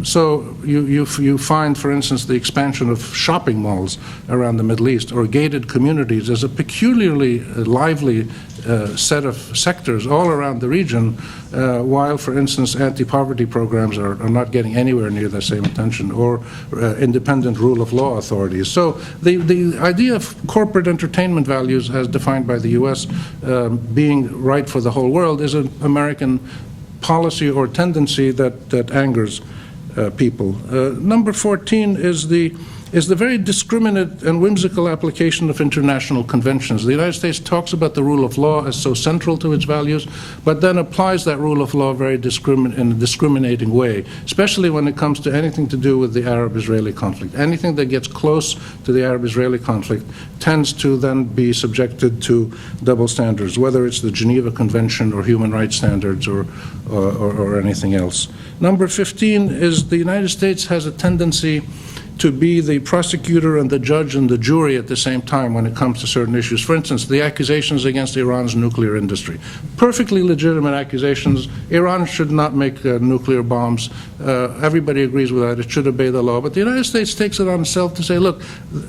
So you find, for instance, the expansion of shopping malls around the Middle East or gated communities as a peculiarly lively set of sectors all around the region, while, for instance, anti-poverty programs are not getting anywhere near the same attention, or independent rule of law authorities. So the idea of corporate entertainment values as defined by the U.S. Being right for the whole world is an American policy or tendency that angers people. Number 14 is the very discriminate and whimsical application of international conventions. The United States talks about the rule of law as so central to its values, but then applies that rule of law very in a discriminating way, especially when it comes to anything to do with the Arab-Israeli conflict. Anything that gets close to the Arab-Israeli conflict tends to then be subjected to double standards, whether it's the Geneva Convention or human rights standards or anything else. Number 15 is the United States has a tendency to be the prosecutor and the judge and the jury at the same time when it comes to certain issues. For instance, the accusations against Iran's nuclear industry. Perfectly legitimate accusations. Iran should not make nuclear bombs. Everybody agrees with that. It should obey the law. But the United States takes it on itself to say, look,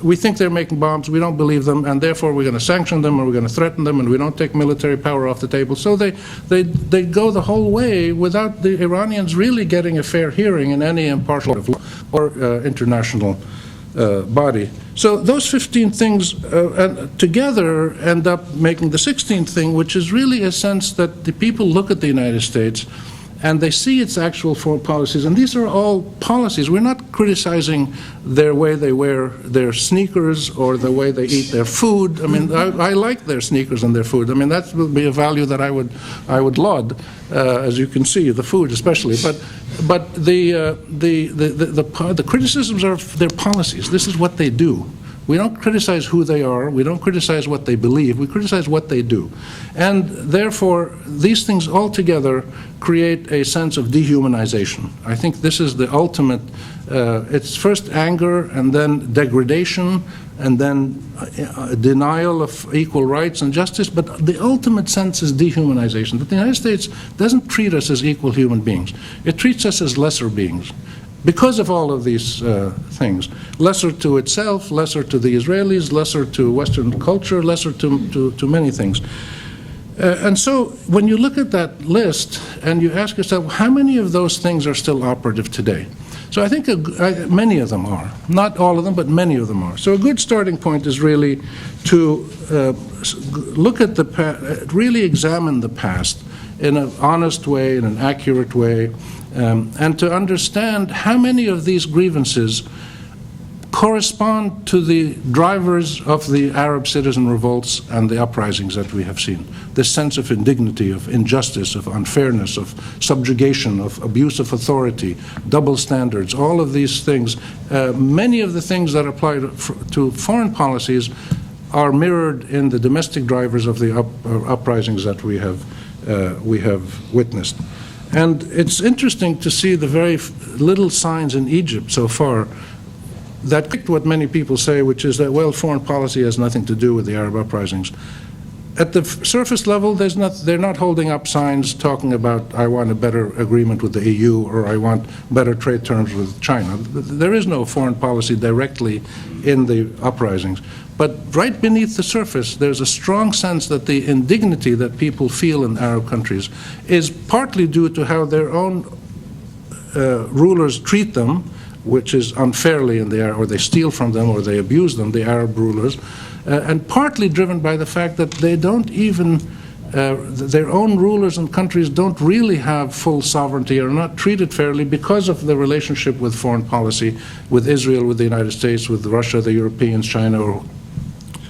we think they're making bombs, we don't believe them, and therefore we're going to sanction them, or we're going to threaten them, and we don't take military power off the table. So they go the whole way without the Iranians really getting a fair hearing in any impartial law or international body. So those 15 things together end up making the 16th thing, which is really a sense that the people look at the United States and they see its actual foreign policies, and these are all policies. We're not criticizing their way they wear their sneakers or the way they eat their food. I mean, I like their sneakers and their food. I mean, that would be a value that I would laud, as you can see, the food especially. But the criticisms are of their policies. This is what they do. We don't criticize who they are. We don't criticize what they believe. We criticize what they do. And therefore, these things all together create a sense of dehumanization. I think this is the ultimate. It's first anger, and then degradation, and then denial of equal rights and justice. But the ultimate sense is dehumanization. That the United States doesn't treat us as equal human beings. It treats us as lesser beings. Because of all of these things, lesser to itself, lesser to the Israelis, lesser to Western culture, lesser to many things. And so when you look at that list and you ask yourself, how many of those things are still operative today? So I think many of them are. Not all of them, but many of them are. So a good starting point is really to look at the past, really examine the past in an honest way, in an accurate way, and to understand how many of these grievances correspond to the drivers of the Arab citizen revolts and the uprisings that we have seen. This sense of indignity, of injustice, of unfairness, of subjugation, of abuse of authority, double standards, all of these things, many of the things that apply to foreign policies are mirrored in the domestic drivers of the uprisings that we have witnessed. And it's interesting to see the very little signs in Egypt so far that what many people say, which is that, well, foreign policy has nothing to do with the Arab uprisings. At the surface level, they're not holding up signs talking about, I want a better agreement with the EU, or I want better trade terms with China. There is no foreign policy directly in the uprisings. But right beneath the surface, there's a strong sense that the indignity that people feel in Arab countries is partly due to how their own rulers treat them, which is unfairly in the Arab, or they steal from them, or they abuse them, the Arab rulers, and partly driven by the fact that they don't even, their own rulers and countries don't really have full sovereignty, or are not treated fairly because of the relationship with foreign policy, with Israel, with the United States, with Russia, the Europeans, China,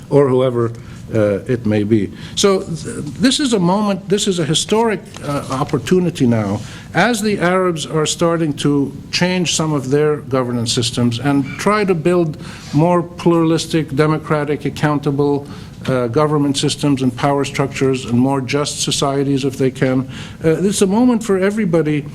or whoever it may be. So this is a moment, this is a historic opportunity now, as the Arabs are starting to change some of their governance systems and try to build more pluralistic, democratic, accountable government systems and power structures and more just societies if they can. It's a moment for everybody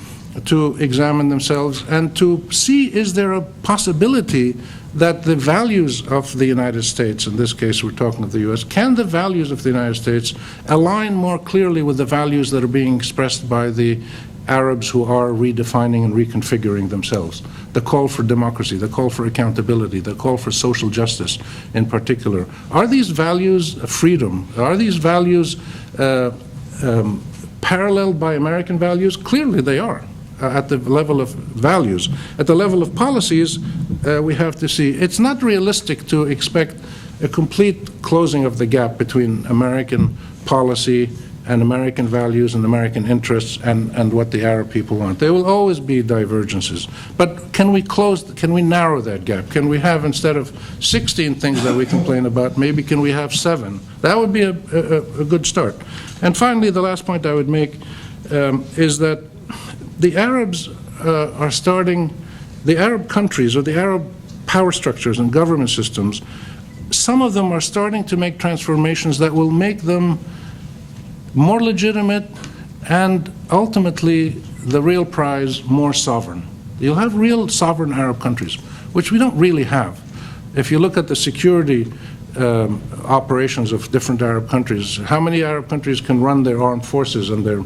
to examine themselves and to see, is there a possibility that the values of the United States, in this case we're talking of the U.S., can the values of the United States align more clearly with the values that are being expressed by the Arabs who are redefining and reconfiguring themselves? The call for democracy, the call for accountability, the call for social justice in particular. Are these values freedom? Are these values paralleled by American values? Clearly they are. At the level of values. At the level of policies, we have to see. It's not realistic to expect a complete closing of the gap between American policy and American values and American interests and what the Arab people want. There will always be divergences. But can we narrow that gap? Can we have, instead of 16 things that we complain about, maybe can we have 7? That would be a good start. And finally, the last point I would make is that the Arabs are starting, the Arab countries or the Arab power structures and government systems, some of them are starting to make transformations that will make them more legitimate and ultimately, the real prize, more sovereign. You'll have real sovereign Arab countries, which we don't really have. If you look at the security operations of different Arab countries, how many Arab countries can run their armed forces and their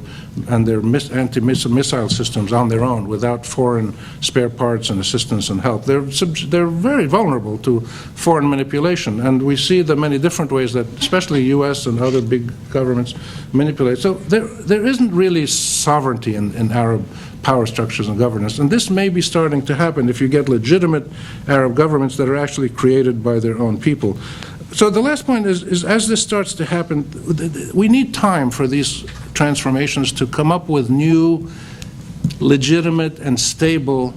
anti-missile systems on their own without foreign spare parts and assistance and help? They're very vulnerable to foreign manipulation, and we see the many different ways that especially U.S. and other big governments manipulate. So there isn't really sovereignty in Arab power structures and governance, and this may be starting to happen if you get legitimate Arab governments that are actually created by their own people. So the last point is as this starts to happen, we need time for these transformations to come up with new, legitimate, and stable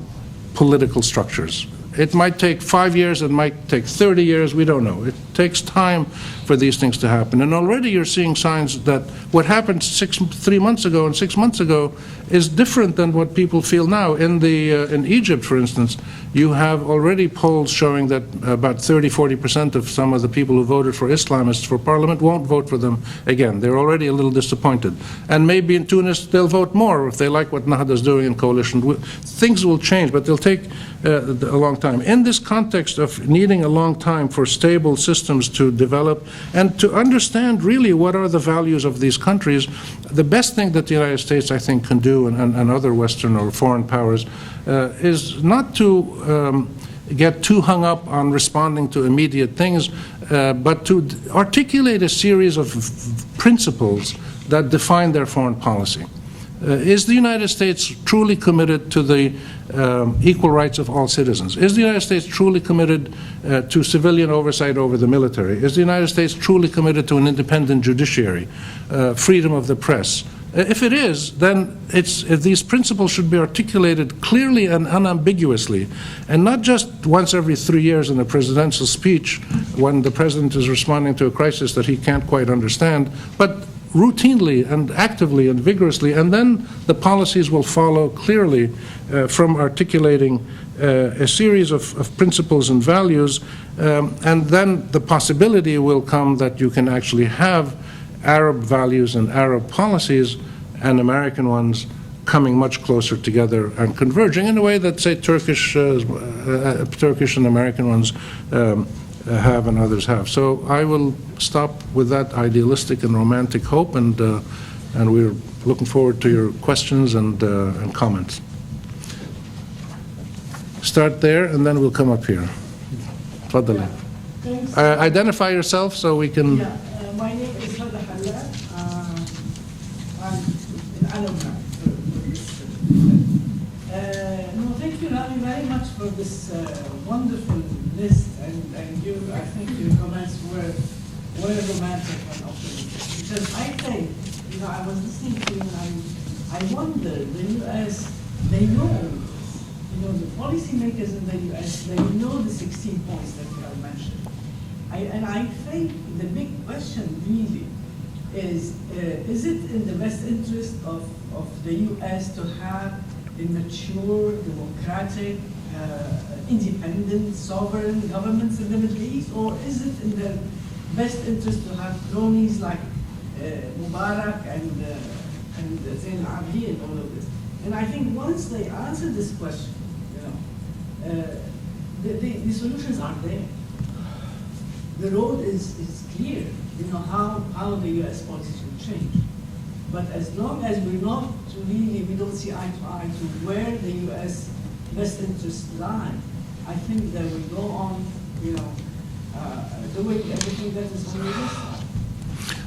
political structures. It might take 5 years, it might take 30 years, we don't know. It takes time for these things to happen. And already you're seeing signs that what happened 3 months ago and 6 months ago is different than what people feel now. In Egypt, for instance, you have already polls showing that about 30–40% of some of the people who voted for Islamists for parliament won't vote for them again. They're already a little disappointed. And maybe in Tunis they'll vote more if they like what Nahda is doing in coalition. Things will change, but they'll take a long time. In this context of needing a long time for stable systems to develop and to understand really what are the values of these countries, the best thing that the United States, I think, can do, and other Western or foreign powers, is not to get too hung up on responding to immediate things, but to articulate a series of principles that define their foreign policy. Is the United States truly committed to the equal rights of all citizens? Is the United States truly committed to civilian oversight over the military? Is the United States truly committed to an independent judiciary, freedom of the press? If it is, then these principles should be articulated clearly and unambiguously, and not just once every 3 years in a presidential speech when the president is responding to a crisis that he can't quite understand, but routinely and actively and vigorously, and then the policies will follow clearly from articulating a series of principles and values, and then the possibility will come that you can actually have Arab values and Arab policies and American ones coming much closer together and converging in a way that, say, Turkish and American ones have and others have. So I will stop with that idealistic and romantic hope, and we're looking forward to your questions and comments. Start there, and then we'll come up here. Tfaddali. Identify yourself so we can... My name is Leila Hilal. I'm an alumni for this. Thank you, Rami, very much for this wonderful list, and I think your comments were romantic and optimistic. Because I think, I was listening to you, and I wonder, the U.S., they know, the policymakers in the U.S., they know the 16 points that you have mentioned. And I think the big question really is it in the best interest of the U.S. to have a mature, democratic, independent, sovereign governments in the Middle East, or is it in their best interest to have cronies like Mubarak and Zain al-Abidin and all of this? And I think once they answer this question, the solutions are there. The road is clear, how the U.S. policy should change. But as long as we don't see eye to eye to where the U.S. best interests lie, I think that we go on, doing everything that is on the list.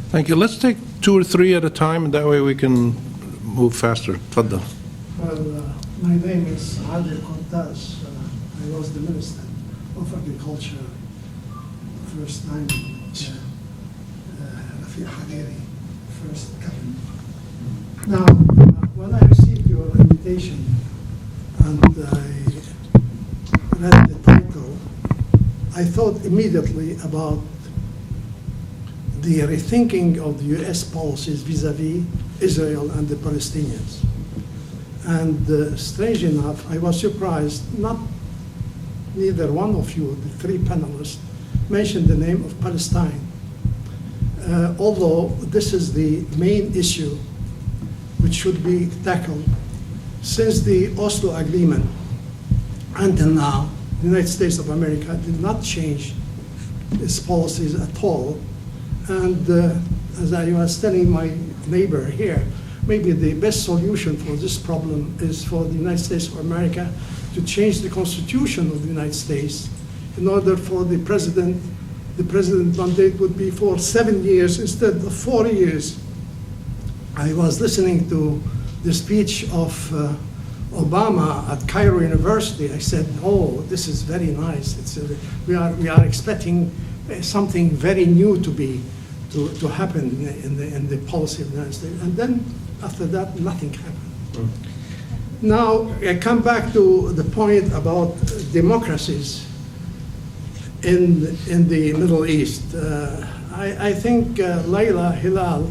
Thank you. Let's take 2 or 3 at a time, and that way we can move faster. Tfaddal. Well, my name is Adil Qantas. I was the Minister of Agriculture first time Rafiq Hariri, first cabinet. Now, when I received your invitation and I read the title, I thought immediately about the rethinking of the U.S. policies vis-a-vis Israel and the Palestinians. And strange enough, I was surprised, neither one of you, the 3 panelists, mentioned the name of Palestine. Although this is the main issue which should be tackled. Since the Oslo Agreement until now, the United States of America did not change its policies at all. And as I was telling my neighbor here, maybe the best solution for this problem is for the United States of America to change the Constitution of the United States in order for the president mandate would be for 7 years instead of 4 years. I was listening to the speech of Obama at Cairo University. I said, oh, this is very nice. We are expecting something very new to happen in the policy of the United States. And then after that, nothing happened. Now, I come back to the point about democracies in the Middle East. I think Leila Hilal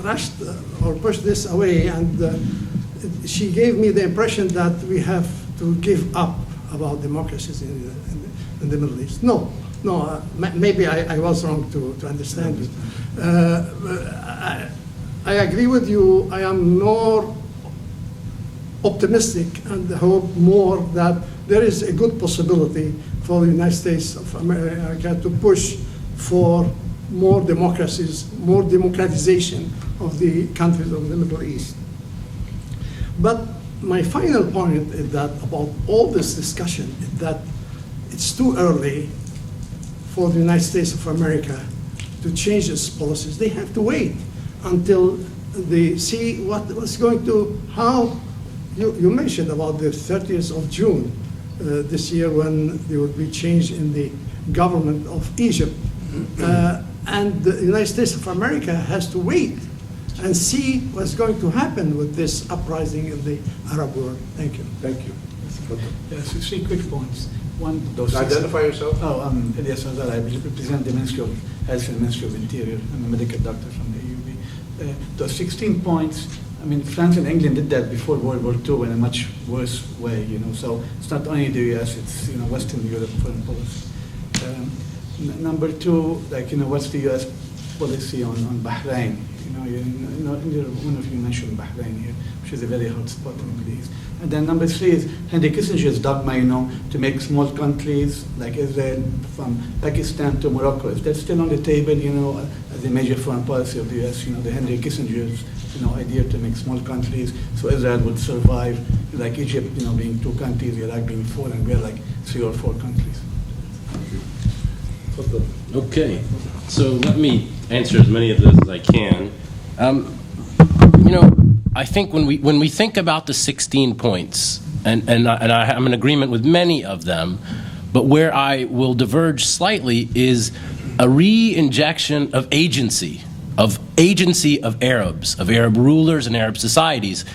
rushed or pushed this away, and she gave me the impression that we have to give up about democracies in the Middle East. No, maybe I was wrong to understand you. I agree with you. I am more optimistic and hope more that there is a good possibility for the United States of America to push for more democracies, more democratization of the countries of the Middle East. But my final point is that about all this discussion is that it's too early for the United States of America to change its policies. They have to wait until they see what's going to, how, you mentioned about the 30th of June this year when there will be change in the government of Egypt. And the United States of America has to wait and see what's going to happen with this uprising in the Arab world. Thank you. Thank you. Yes, 3 quick points. One, Identify yourself. Oh, I'm Ilyas Azar. I represent the Ministry of Health and Ministry of Interior. I'm a medical doctor from the EUB. Those 16 points, I mean, France and England did that before World War II in a much worse way, so it's not only the US, it's, Western Europe foreign policy. Number 2, what's the US policy on Bahrain. One of you mentioned Bahrain here, which is a very hot spot in the Middle East. And then number 3 is Henry Kissinger's dogma, to make small countries like Israel, from Pakistan to Morocco. Is that still on the table, as a major foreign policy of the U.S., the Henry Kissinger's, idea to make small countries so Israel would survive, like Egypt, being 2 countries, Iraq being 4, and we're like 3 or 4 countries. Okay, so let me answer as many of those as I can. I think when we think about the 16 points, and I'm in agreement with many of them, but where I will diverge slightly is a re-injection of agency of Arabs, of Arab rulers and Arab societies.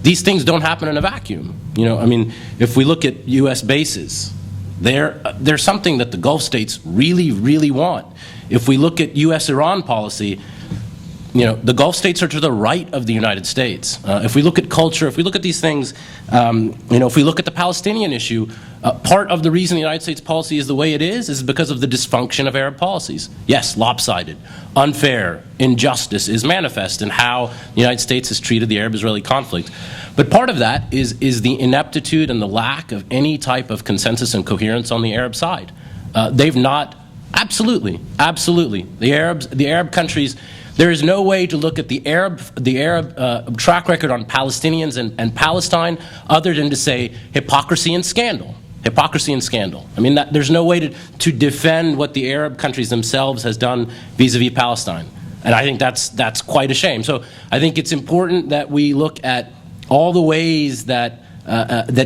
These things don't happen in a vacuum. If we look at U.S. bases, they're something that the Gulf states really, really want. If we look at U.S.-Iran policy, the Gulf states are to the right of the United States. If we look at culture, if we look at these things, if we look at the Palestinian issue, part of the reason the United States policy is the way it is because of the dysfunction of Arab policies. Yes, lopsided, unfair, injustice is manifest in how the United States has treated the Arab-Israeli conflict. But part of that is the ineptitude and the lack of any type of consensus and coherence on the Arab side. They've not, absolutely, the Arab countries. There is no way to look at the Arab track record on Palestinians and Palestine other than to say hypocrisy and scandal. Hypocrisy and scandal. There's no way to defend what the Arab countries themselves has done vis-a-vis Palestine. And I think that's quite a shame. So I think it's important that we look at all the ways that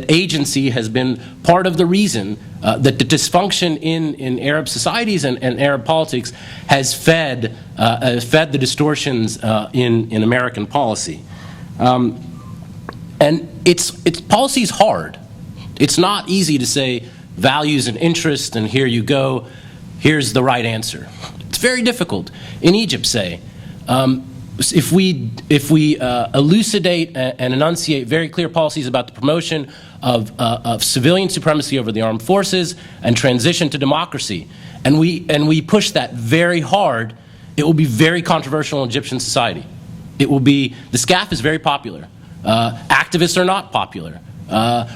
agency has been part of the reason that the dysfunction in Arab societies and Arab politics has fed the distortions in American policy. And policy is hard. It's not easy to say values and interests and here you go, here's the right answer. It's very difficult. In Egypt, say, if we elucidate and enunciate very clear policies about the promotion of civilian supremacy over the armed forces and transition to democracy, and we push that very hard, it will be very controversial in Egyptian society. The SCAF is very popular. Activists are not popular.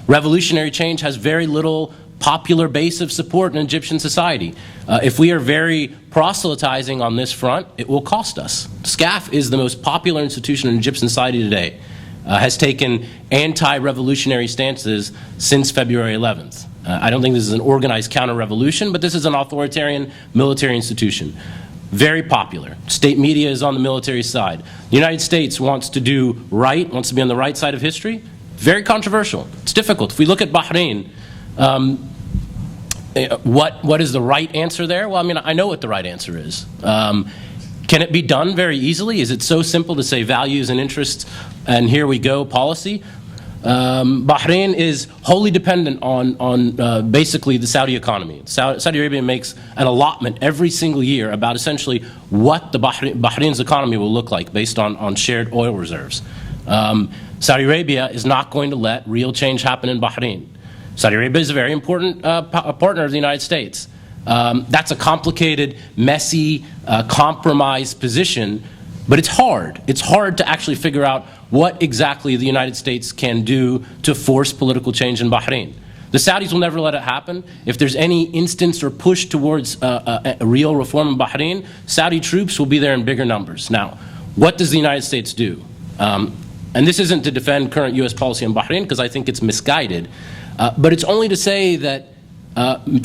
Revolutionary change has very little popular base of support in Egyptian society. If we are very proselytizing on this front, it will cost us. SCAF is the most popular institution in Egyptian society today, has taken anti-revolutionary stances since February 11th. I don't think this is an organized counter-revolution, but this is an authoritarian military institution. Very popular. State media is on the military side. The United States wants to do right, wants to be on the right side of history. Very controversial. It's difficult. If we look at Bahrain, what is the right answer there? Well, I know what the right answer is. Can it be done very easily? Is it so simple to say values and interests and here we go policy? Bahrain is wholly dependent on basically the Saudi economy. Saudi Arabia makes an allotment every single year about essentially what the Bahrain's economy will look like based on shared oil reserves. Saudi Arabia is not going to let real change happen in Bahrain. Saudi Arabia is a very important partner of the United States. That's a complicated, messy, compromised position, but it's hard. It's hard to actually figure out what exactly the United States can do to force political change in Bahrain. The Saudis will never let it happen. If there's any instance or push towards a real reform in Bahrain, Saudi troops will be there in bigger numbers. Now, what does the United States do? And this isn't to defend current U.S. policy on Bahrain because I think it's misguided, but it's only to say that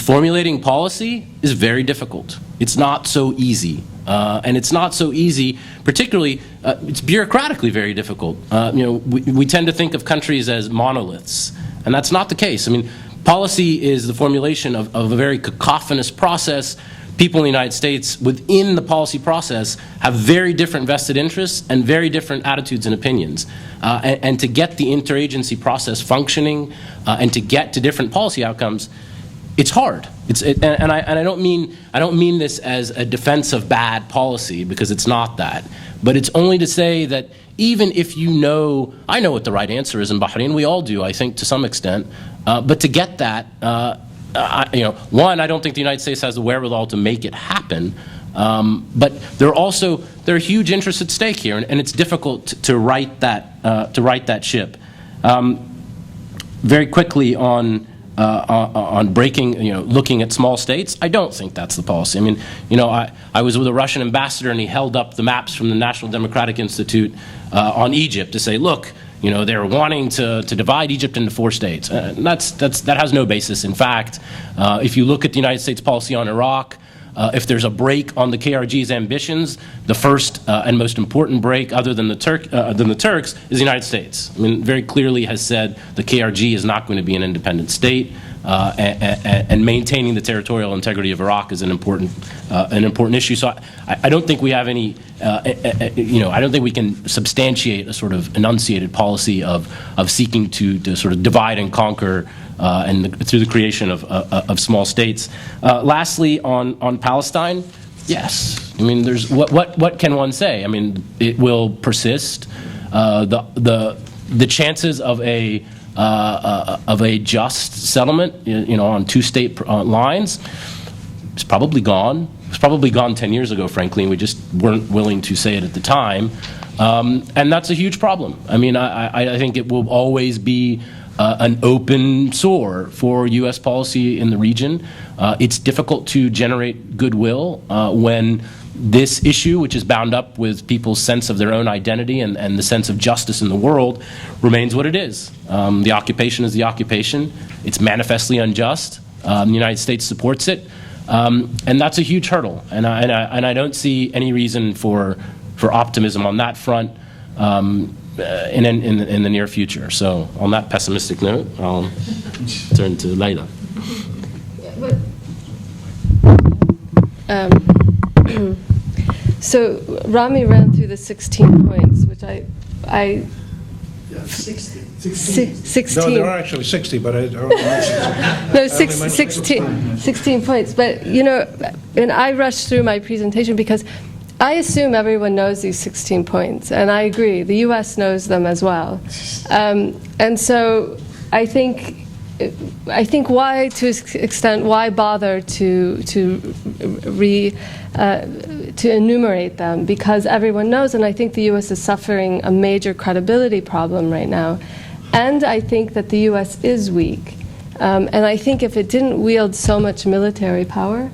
formulating policy is very difficult. It's not so easy. And it's not so easy, particularly, it's bureaucratically very difficult. We tend to think of countries as monoliths, and that's not the case. Policy is the formulation of a very cacophonous process. People in the United States within the policy process have very different vested interests and very different attitudes and opinions. And to get the interagency process functioning and to get to different policy outcomes, it's hard. And I don't mean this as a defense of bad policy because it's not that. But it's only to say that even if I know what the right answer is in Bahrain. We all do, I think, to some extent. But to get that, one, I don't think the United States has the wherewithal to make it happen. But there are huge interests at stake here, and it's difficult to right that ship. Very quickly on breaking, looking at small states, I don't think that's the policy. I mean, I was with a Russian ambassador, and he held up the maps from the National Democratic Institute on Egypt to say, look, they're wanting to divide Egypt into 4 states. That has no basis. In fact, if you look at the United States policy on Iraq, if there's a break on the KRG's ambitions, the first and most important break, other than the Turks, is the United States. I mean, very clearly has said the KRG is not going to be an independent state, and maintaining the territorial integrity of Iraq is an important issue. So I don't think we have any, I don't think we can substantiate a sort of enunciated policy of seeking to sort of divide and conquer. Through the creation of small states. Lastly, on Palestine, yes. I mean, there's what can one say? I mean, it will persist. The chances of a just settlement, on 2-state lines, is probably gone. It was probably gone 10 years ago, frankly, and we just weren't willing to say it at the time. And that's a huge problem. I mean, I think it will always be an open sore for U.S. policy in the region. It's difficult to generate goodwill when this issue, which is bound up with people's sense of their own identity and the sense of justice in the world, remains what it is. The occupation is the occupation. It's manifestly unjust. The United States supports it. And that's a huge hurdle. And I don't see any reason for optimism on that front. In the near future. So on that pessimistic note, I'll turn to Leila. So Rami ran through the 16 points, which I 16. No, there are actually 60, but I don't know. No, 16 points. But, and I rushed through my presentation because I assume everyone knows these 16 points, and I agree. The U.S. knows them as well. And so I think why, to an extent, why bother to enumerate them? Because everyone knows, and I think the U.S. is suffering a major credibility problem right now. And I think that the U.S. is weak. And I think if it didn't wield so much military power,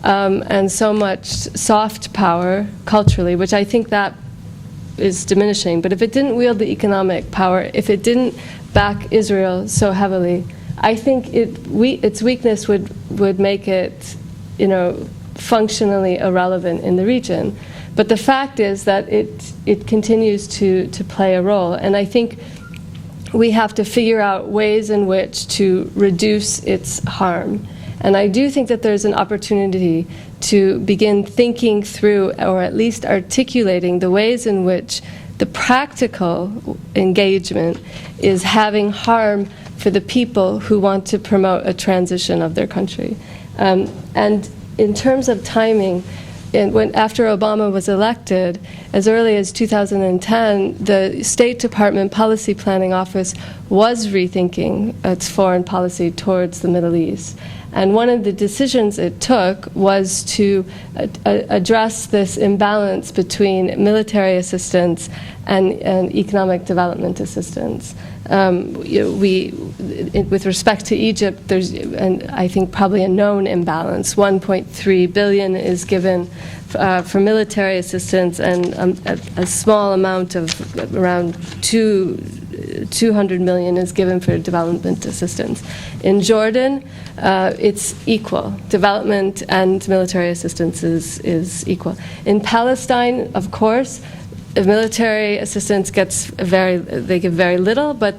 and so much soft power culturally, which I think that is diminishing. But if it didn't wield the economic power, if it didn't back Israel so heavily, I think its weakness would make it, functionally irrelevant in the region. But the fact is that it continues to play a role, and I think we have to figure out ways in which to reduce its harm. And I do think that there's an opportunity to begin thinking through, or at least articulating, the ways in which the practical engagement is having harm for the people who want to promote a transition of their country. And in terms of timing, after Obama was elected, as early as 2010, the State Department Policy Planning Office was rethinking its foreign policy towards the Middle East. And one of the decisions it took was to address this imbalance between military assistance and economic development assistance. With respect to Egypt, there's, and I think, probably a known imbalance. 1.3 billion is given for military assistance, and a small amount of around 200 million is given for development assistance. In Jordan, it's equal. Development and military assistance is equal. In Palestine, of course, military assistance they give very little, but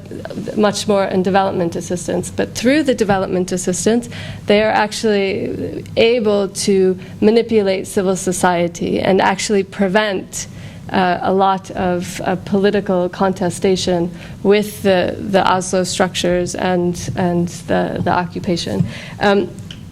much more in development assistance. But through the development assistance, they are actually able to manipulate civil society and actually prevent a lot of political contestation with the Oslo structures and the occupation.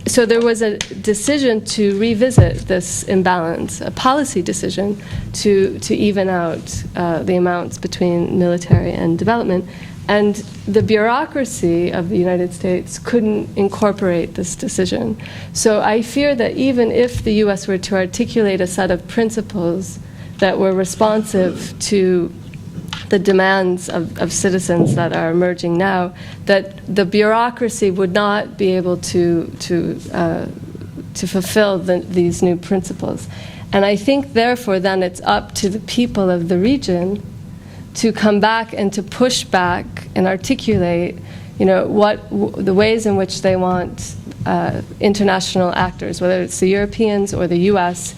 So there was a decision to revisit this imbalance, a policy decision to even out the amounts between military and development. And the bureaucracy of the United States couldn't incorporate this decision. So I fear that even if the U.S. were to articulate a set of principles that were responsive to the demands of citizens that are emerging now, that the bureaucracy would not be able to fulfill these new principles. And I think, therefore, then it's up to the people of the region to come back and to push back and articulate, the ways in which they want international actors, whether it's the Europeans or the U.S.,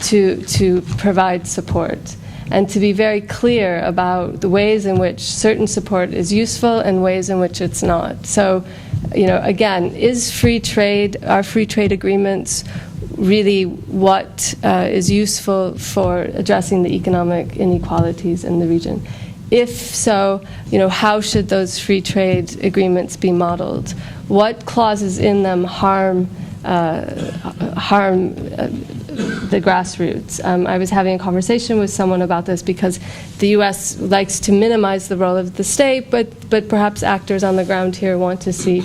to provide support, and to be very clear about the ways in which certain support is useful and ways in which it's not. So, again, are free trade agreements really what is useful for addressing the economic inequalities in the region? If so, how should those free trade agreements be modeled? What clauses in them harm the grassroots? I was having a conversation with someone about this because the U.S. likes to minimize the role of the state, but perhaps actors on the ground here want to see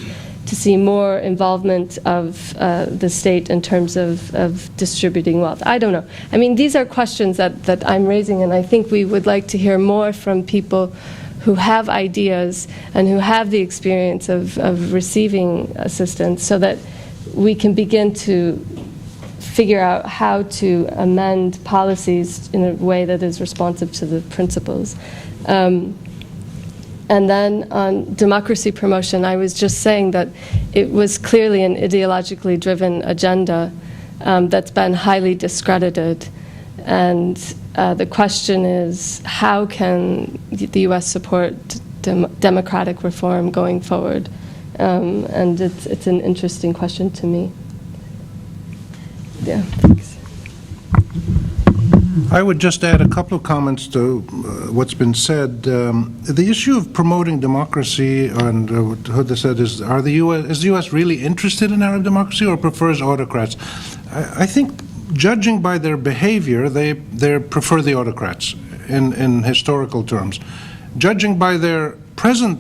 more involvement of the state in terms of distributing wealth. I don't know. I mean, these are questions that I'm raising, and I think we would like to hear more from people who have ideas and who have the experience of receiving assistance, so that we can begin to figure out how to amend policies in a way that is responsive to the principles. And then on democracy promotion, I was just saying that it was clearly an ideologically driven agenda that's been highly discredited. And the question is, how can the U.S. support democratic reform going forward? And it's an interesting question to me. Yeah, thanks. I would just add a couple of comments to what's been said. The issue of promoting democracy, and what Huda said, is the U.S. really interested in Arab democracy or prefers autocrats? I think, judging by their behavior, they prefer the autocrats in historical terms. Judging by their present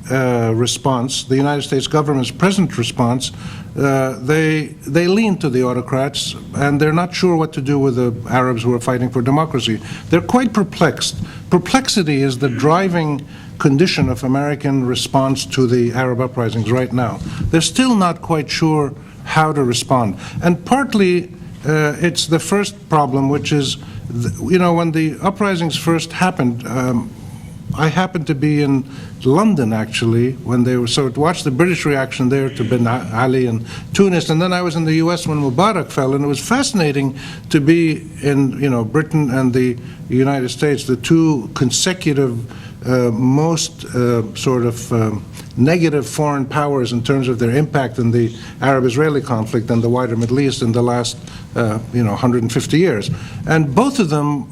response, the United States government's present response, they lean to the autocrats, and they're not sure what to do with the Arabs who are fighting for democracy. They're quite perplexed. Perplexity is the driving condition of American response to the Arab uprisings right now. They're still not quite sure how to respond. And partly it's the first problem, which is, when the uprisings first happened, I happened to be in London, actually, when they were, so to watch the British reaction there to Ben Ali and Tunis, and then I was in the U.S. when Mubarak fell, and it was fascinating to be in, Britain and the United States, the two consecutive most negative foreign powers in terms of their impact in the Arab-Israeli conflict and the wider Middle East in the last 150 years. And both of them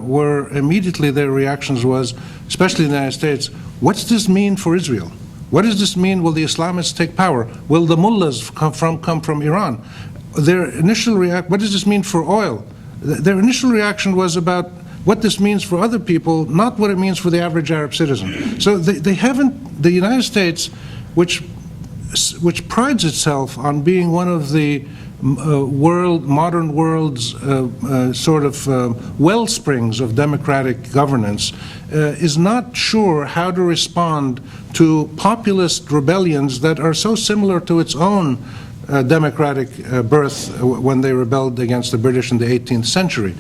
were immediately, their reactions was, especially in the United States, what's this mean for Israel? What does this mean? Will the Islamists take power? Will the mullahs come from Iran? Their initial what does this mean for oil? Their initial reaction was about what this means for other people, not what it means for the average Arab citizen. So they haven't, the United States, which prides itself on being one of the modern world's wellsprings of democratic governance, is not sure how to respond to populist rebellions that are so similar to its own democratic birth when they rebelled against the British in the 18th century.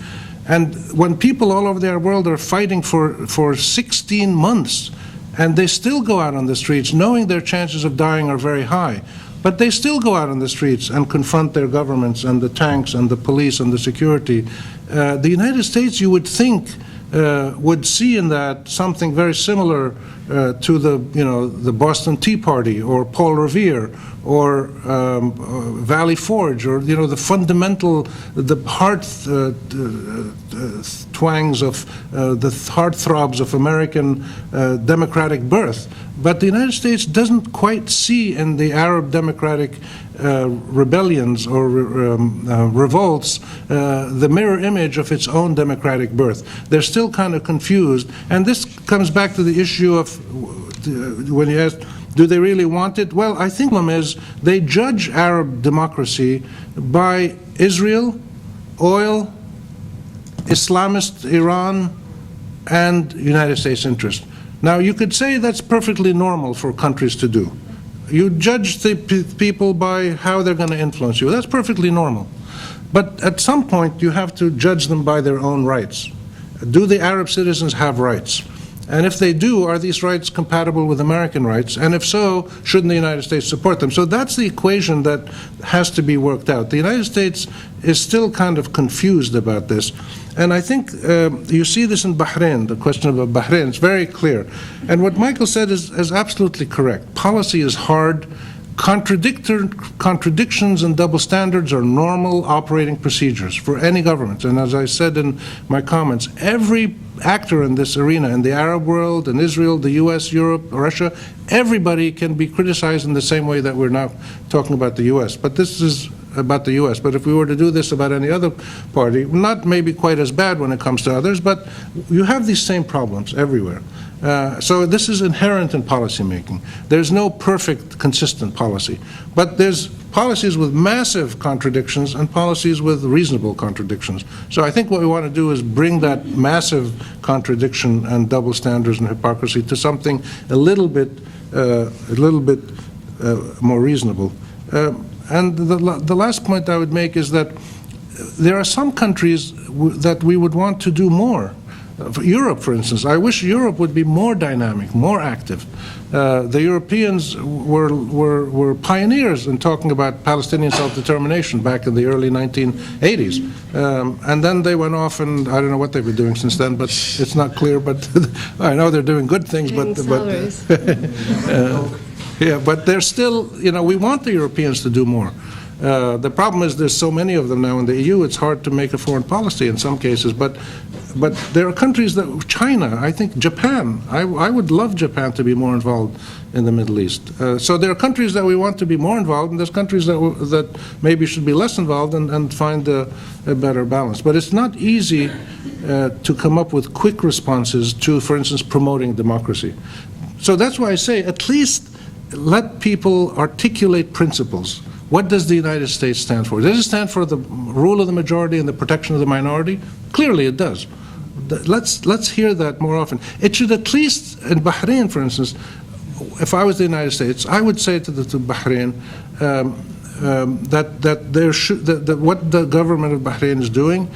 And when people all over the world are fighting for 16 months, and they still go out on the streets knowing their chances of dying are very high, but they still go out on the streets and confront their governments and the tanks and the police and the security, the United States, you would think, would see in that something very similar to the Boston Tea Party or Paul Revere or Valley Forge, or the fundamental, the heart twangs of the heartthrobs of American democratic birth. But the United States doesn't quite see in the Arab democratic rebellions or revolts the mirror image of its own democratic birth. They're still kind of confused, and this comes back to the issue of when you ask, do they really want it? Well, I think the problem is they judge Arab democracy by Israel, oil, Islamist Iran, and United States interest. Now, you could say that's perfectly normal for countries to do. You judge the people by how they're going to influence you. That's perfectly normal. But at some point, you have to judge them by their own rights. Do the Arab citizens have rights? And if they do, are these rights compatible with American rights? And if so, shouldn't the United States support them? So that's the equation that has to be worked out. The United States is still kind of confused about this. And I think you see this in Bahrain, the question of Bahrain. It's very clear. And what Michael said is absolutely correct. Policy is hard. Contradictions and double standards are normal operating procedures for any government. And as I said in my comments, every actor in this arena, in the Arab world, in Israel, the U.S., Europe, Russia, everybody can be criticized in the same way that we're now talking about the U.S. But this is about the U.S. But if we were to do this about any other party, not maybe quite as bad when it comes to others, but you have these same problems everywhere. So this is inherent in policymaking. There's no perfect, consistent policy. But there's policies with massive contradictions and policies with reasonable contradictions. So I think what we want to do is bring that massive contradiction and double standards and hypocrisy to something a little bit more reasonable. And the last point I would make is that there are some countries that we would want to do more. For Europe, for instance, I wish Europe would be more dynamic, more active. The Europeans were pioneers in talking about Palestinian self-determination back in the early 1980s. And then they went off, and I don't know what they've been doing since then, but it's not clear. But I know they're doing good things. Yeah, but they're still, we want the Europeans to do more. The problem is there's so many of them now in the EU, it's hard to make a foreign policy in some cases. But there are countries that, China, I think Japan, I would love Japan to be more involved in the Middle East. So there are countries that we want to be more involved, and there's countries that maybe should be less involved and find a better balance. But it's not easy to come up with quick responses to, for instance, promoting democracy. So that's why I say at least let people articulate principles. What does the United States stand for? Does it stand for the rule of the majority and the protection of the minority? Clearly it does. Let's hear that more often. It should at least, in Bahrain, for instance, if I was the United States, I would say to Bahrain that what the government of Bahrain is doing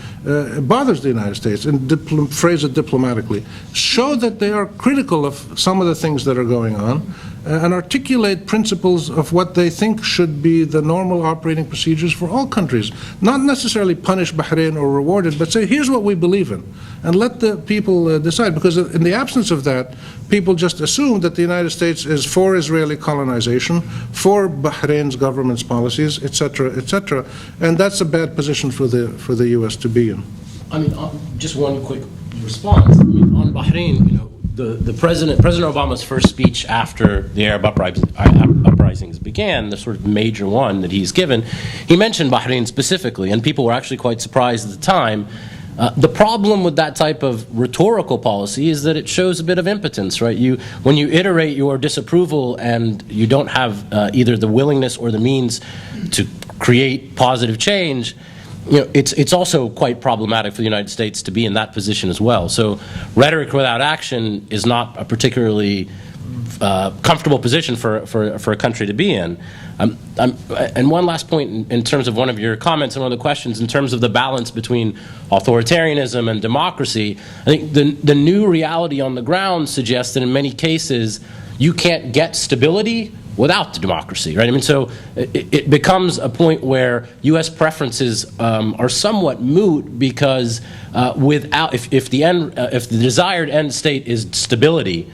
bothers the United States, and phrase it diplomatically. Show that they are critical of some of the things that are going on, and articulate principles of what they think should be the normal operating procedures for all countries. Not necessarily punish Bahrain or reward it, but say, here's what we believe in, and let the people decide. Because in the absence of that, people just assume that the United States is for Israeli colonization, for Bahrain's government's policies, etc., etc., and that's a bad position for the U.S. to be in. I mean, just one quick response. I mean, on Bahrain, the President Obama's first speech after the Arab uprisings began, the sort of major one that he's given, he mentioned Bahrain specifically, and people were actually quite surprised at the time. The problem with that type of rhetorical policy is that it shows a bit of impotence, right? When you iterate your disapproval and you don't have either the willingness or the means to create positive change, it's also quite problematic for the United States to be in that position as well. So rhetoric without action is not a particularly comfortable position for a country to be in. And one last point in terms of one of your comments and one of the questions in terms of the balance between authoritarianism and democracy, I think the new reality on the ground suggests that in many cases you can't get stability without the democracy, right? I mean, so it becomes a point where U.S. preferences are somewhat moot because if the desired end state is stability,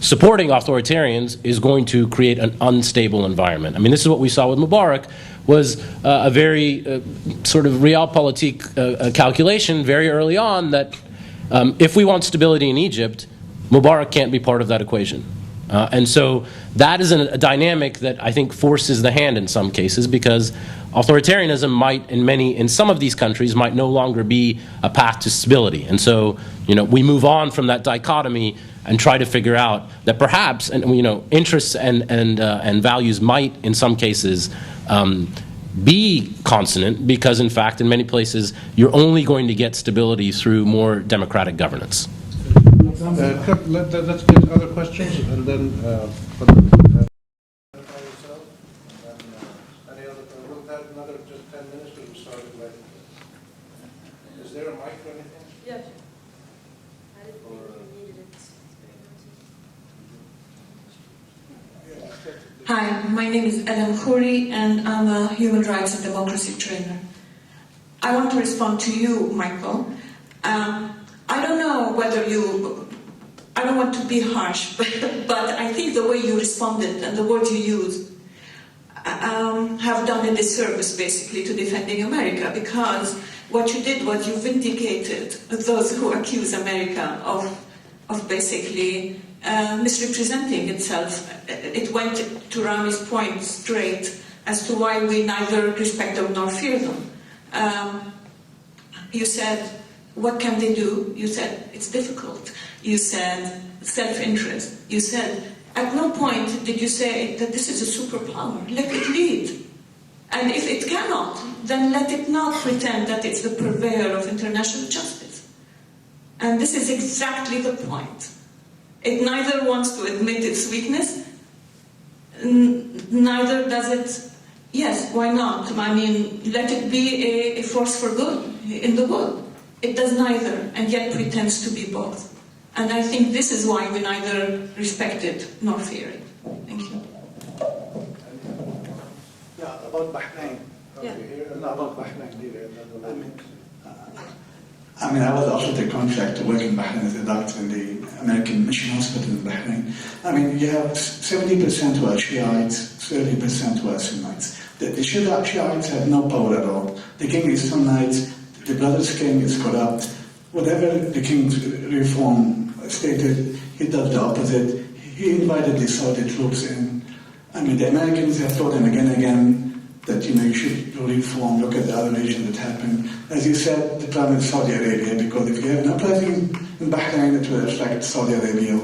supporting authoritarians is going to create an unstable environment. I mean, this is what we saw with Mubarak, was a very sort of realpolitik calculation very early on that if we want stability in Egypt, Mubarak can't be part of that equation. And so that is a dynamic that I think forces the hand in some cases, because authoritarianism might, in some of these countries, might no longer be a path to stability. And so, we move on from that dichotomy and try to figure out that perhaps, interests and values might, in some cases, be consonant, because in fact, in many places, you're only going to get stability through more democratic governance. Let's get other questions, and then any other. We'll have another just 10 minutes because we started late. Is there a mic or anything? Yes. Hi, my name is LL.M. and I'm a human rights and democracy trainer. I want to respond to you, Michael. I don't know whether I don't want to be harsh, but I think the way you responded and the words you used have done a disservice, basically, to defending America, because what you did was you vindicated those who accuse America of basically misrepresenting itself. It went to Rami's point straight as to why we neither respect them nor fear them. You said, what can they do? You said, it's difficult. You said, self-interest. You said, at no point did you say that this is a superpower. Let it lead. And if it cannot, then let it not pretend that it's the purveyor of international justice. And this is exactly the point. It neither wants to admit its weakness, neither does it, yes, why not? I mean, let it be a force for good in the world. It does neither, and yet pretends to be both. And I think this is why we neither respect it nor fear it. Thank you. Yeah, about Bahrain. Yeah. About Bahrain. I was offered a contract to work in Bahrain as a doctor in the American Mission Hospital in Bahrain. You have 70% who are Shiites, 30% who are Sunnites. The Shiites have no power at all. The king is Sunnite, the brother's king is corrupt. Whatever the king's reform stated, he does the opposite. He invited the Saudi troops in. The Americans have told him again and again that you should reform, look at the other region that happened. As you said, the problem is Saudi Arabia, because if you have an uprising in Bahrain, it will affect Saudi Arabia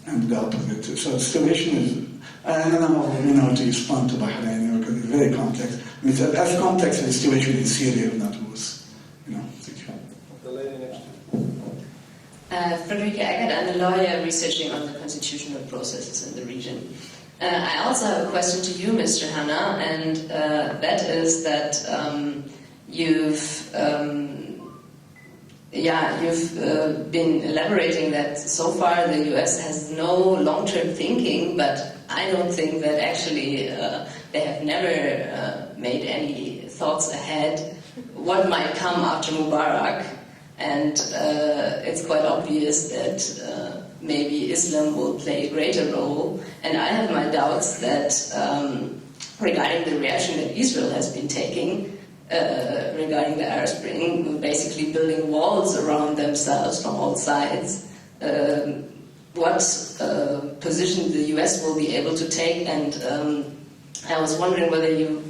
and the opposite. So the situation is, I don't know to respond to Bahrain, because it's very complex. It's as complex as the situation in Syria, if not worse. The lady next to Friederike Eckert, I'm a lawyer researching on the constitutional processes in the region. I also have a question to you, Mr. Hanna, and that is that you've been elaborating that so far the U.S. has no long-term thinking, but I don't think that actually they have never made any thoughts ahead what might come after Mubarak. And it's quite obvious that maybe Islam will play a greater role. And I have my doubts that regarding the reaction that Israel has been taking regarding the Arab Spring, basically building walls around themselves from all sides, what position the US will be able to take. And I was wondering whether you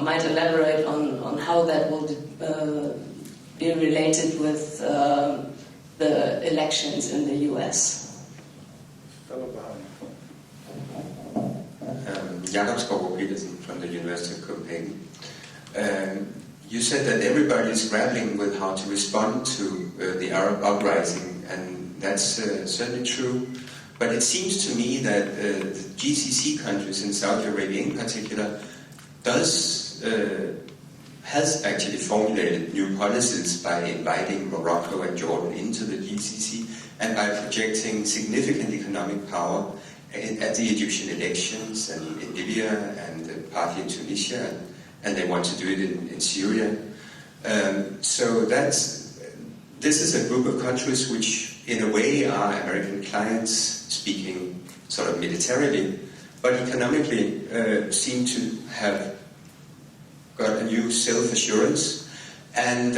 might elaborate on how that will be related with the elections in the US. Jakob Peterson from the University of Copenhagen. You said that everybody is grappling with how to respond to the Arab uprising, and that's certainly true. But it seems to me that the GCC countries, in Saudi Arabia in particular, has actually formulated new policies by inviting Morocco and Jordan into the GCC and by projecting significant economic power at the Egyptian elections and in Libya and partly in Tunisia, and they want to do it in Syria. So this is a group of countries which in a way are American clients, speaking sort of militarily, but economically seem to have got a new self-assurance and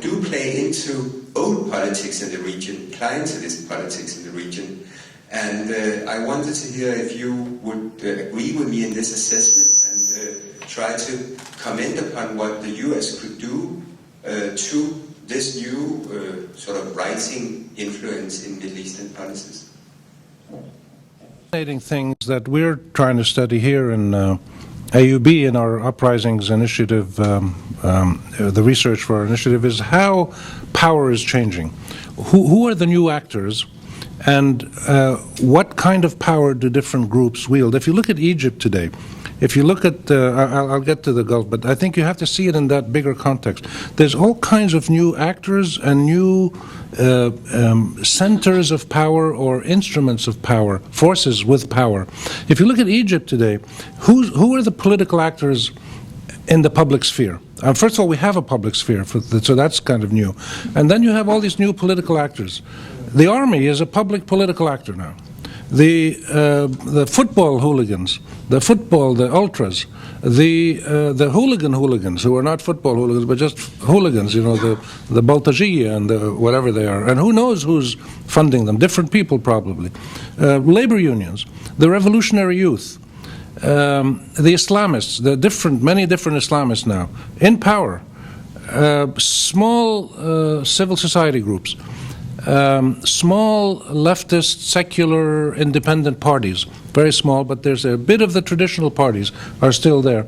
do play into old politics in the region, clients of this politics in the region. And I wanted to hear if you would agree with me in this assessment and try to comment upon what the U.S. could do to this new sort of rising influence in Middle Eastern policies. Fascinating things that we're trying to study here in AUB in our Uprisings initiative, the research for our initiative, is how power is changing. Who are the new actors, and what kind of power do different groups wield? If you look at Egypt today, if you look at, I'll get to the Gulf, but I think you have to see it in that bigger context. There's all kinds of new actors and new centers of power or instruments of power, forces with power. If you look at Egypt today, who are the political actors in the public sphere? First of all, we have a public sphere, so that's kind of new. And then you have all these new political actors. The army is a public political actor now. The football hooligans, the ultras, the hooligans who are not football hooligans but just hooligans, you know, the Baltajiyya and the whatever they are, and who knows who's funding them? Different people probably. Labor unions, the revolutionary youth, the Islamists, many different Islamists now in power, small civil society groups. Small leftist, secular, independent parties, very small, but there's a bit of the traditional parties are still there.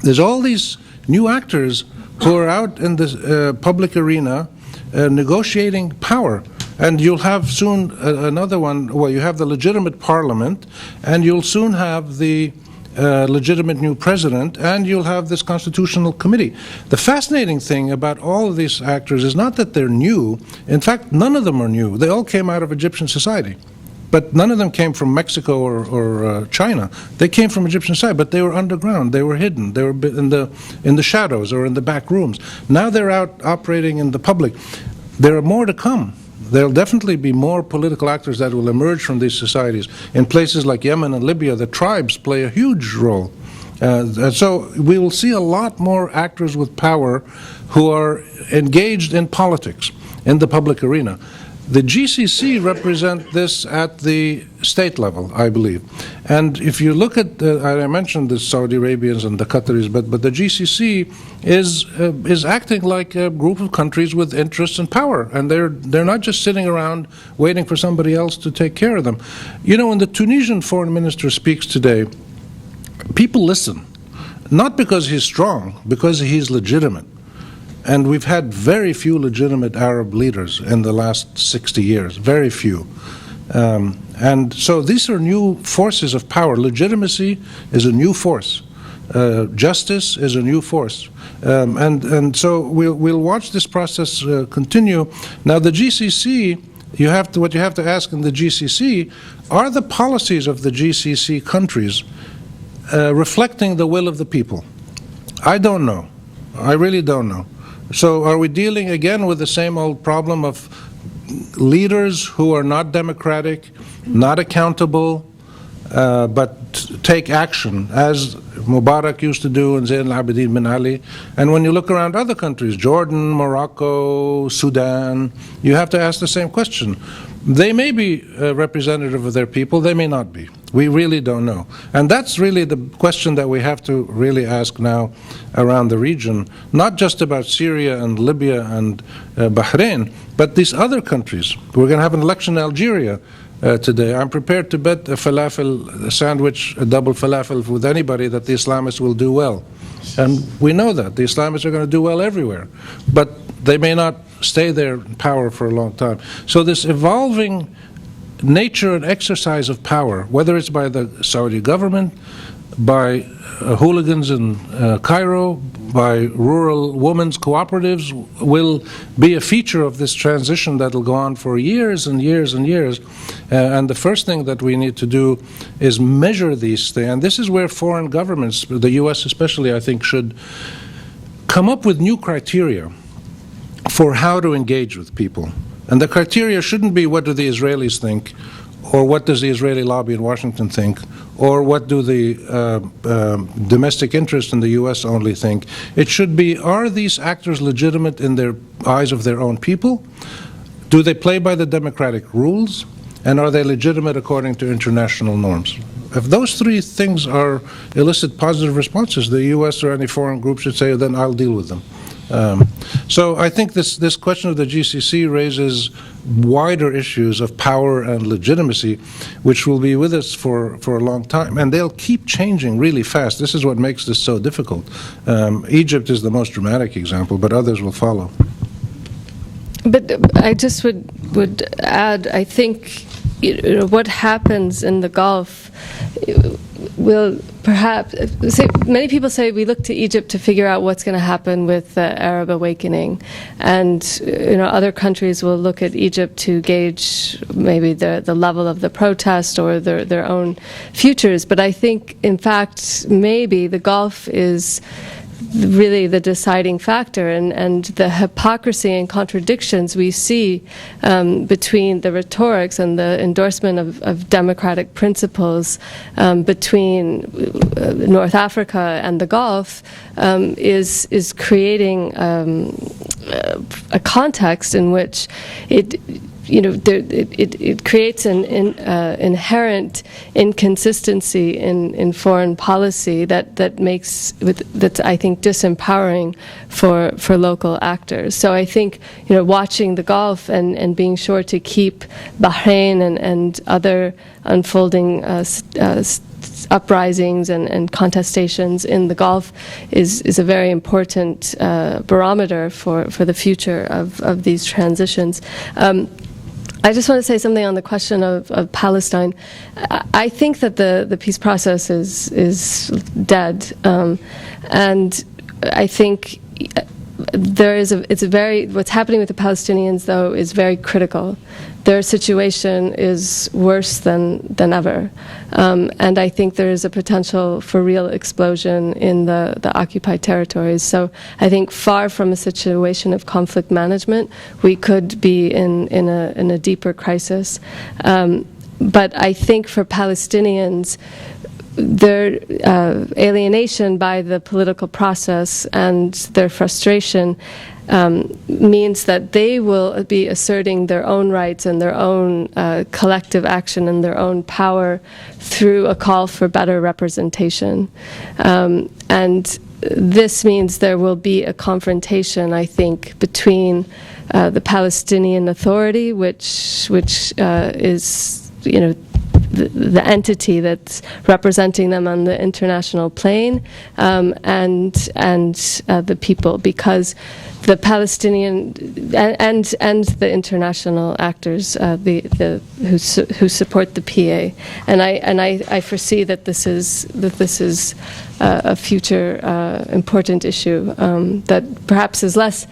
There's all these new actors who are out in the public arena negotiating power. And you'll have soon another one, well, you have the legitimate parliament, and you'll soon have the legitimate new president, and you'll have this constitutional committee. The fascinating thing about all of these actors is not that they're new. In fact, none of them are new. They all came out of Egyptian society. But none of them came from Mexico or China. They came from Egyptian society, but they were underground. They were hidden. They were in the shadows or in the back rooms. Now they're out operating in the public. There are more to come. There'll definitely be more political actors that will emerge from these societies. In places like Yemen and Libya, the tribes play a huge role. So we will see a lot more actors with power who are engaged in politics in the public arena. The GCC represent this at the state level, I believe. And if you look at, I mentioned the Saudi Arabians and the Qataris, but the GCC is acting like a group of countries with interests and power, and they're not just sitting around waiting for somebody else to take care of them. You know, when the Tunisian foreign minister speaks today, people listen, not because he's strong, because he's legitimate. And we've had very few legitimate Arab leaders in the last 60 years, very few. And so these are new forces of power. Legitimacy is a new force. Justice is a new force. And so we'll watch this process continue. Now the GCC, what you have to ask in the GCC, are the policies of the GCC countries reflecting the will of the people? I don't know. I really don't know. So are we dealing again with the same old problem of leaders who are not democratic, not accountable, but take action, as Mubarak used to do and Zayn al-Abidin bin Ali? And when you look around other countries, Jordan, Morocco, Sudan, you have to ask the same question. They may be representative of their people, they may not be. We really don't know. And that's really the question that we have to really ask now around the region, not just about Syria and Libya and Bahrain, but these other countries. We're going to have an election in Algeria today. I'm prepared to bet a falafel sandwich, a double falafel with anybody, that the Islamists will do well. And we know that. The Islamists are going to do well everywhere. But they may not stay there in power for a long time. So this evolving nature and exercise of power, whether it's by the Saudi government, by hooligans in Cairo, by rural women's cooperatives, will be a feature of this transition that will go on for years and years and years. And the first thing that we need to do is measure these things. And this is where foreign governments, the U.S. especially, I think, should come up with new criteria for how to engage with people. And the criteria shouldn't be what do the Israelis think, or what does the Israeli lobby in Washington think, or what do the domestic interests in the U.S. only think. It should be, are these actors legitimate in their eyes of their own people? Do they play by the democratic rules? And are they legitimate according to international norms? If those three things elicit positive responses, the U.S. or any foreign group should say, then I'll deal with them. So I think this question of the GCC raises wider issues of power and legitimacy, which will be with us for a long time. And they'll keep changing really fast. This is what makes this so difficult. Egypt is the most dramatic example, but others will follow. But I just would add, I think what happens in the Gulf will perhaps, many people say we look to Egypt to figure out what's going to happen with the Arab awakening, and other countries will look at Egypt to gauge maybe the level of the protest or their own futures. But I think, in fact, maybe the Gulf is really the deciding factor, and the hypocrisy and contradictions we see between the rhetorics and the endorsement of democratic principles between North Africa and the Gulf is creating a context in which it creates an inherent inconsistency in foreign policy that's I think disempowering for local actors. So I think watching the Gulf and being sure to keep Bahrain and other unfolding uprisings and contestations in the Gulf is a very important barometer for the future of these transitions. I just want to say something on the question of Palestine. I think that the peace process is dead, and I think what's happening with the Palestinians, though, is very critical. Their situation is worse than ever, and I think there is a potential for real explosion in the occupied territories. So I think, far from a situation of conflict management, we could be in a deeper crisis. But I think for Palestinians, their alienation by the political process and their frustration means that they will be asserting their own rights and their own collective action and their own power through a call for better representation. And this means there will be a confrontation, I think, between the Palestinian Authority, which is, the entity that's representing them on the international plane, and the people, because the Palestinian and the international actors who support the PA, and I foresee that this is a future important issue that perhaps is less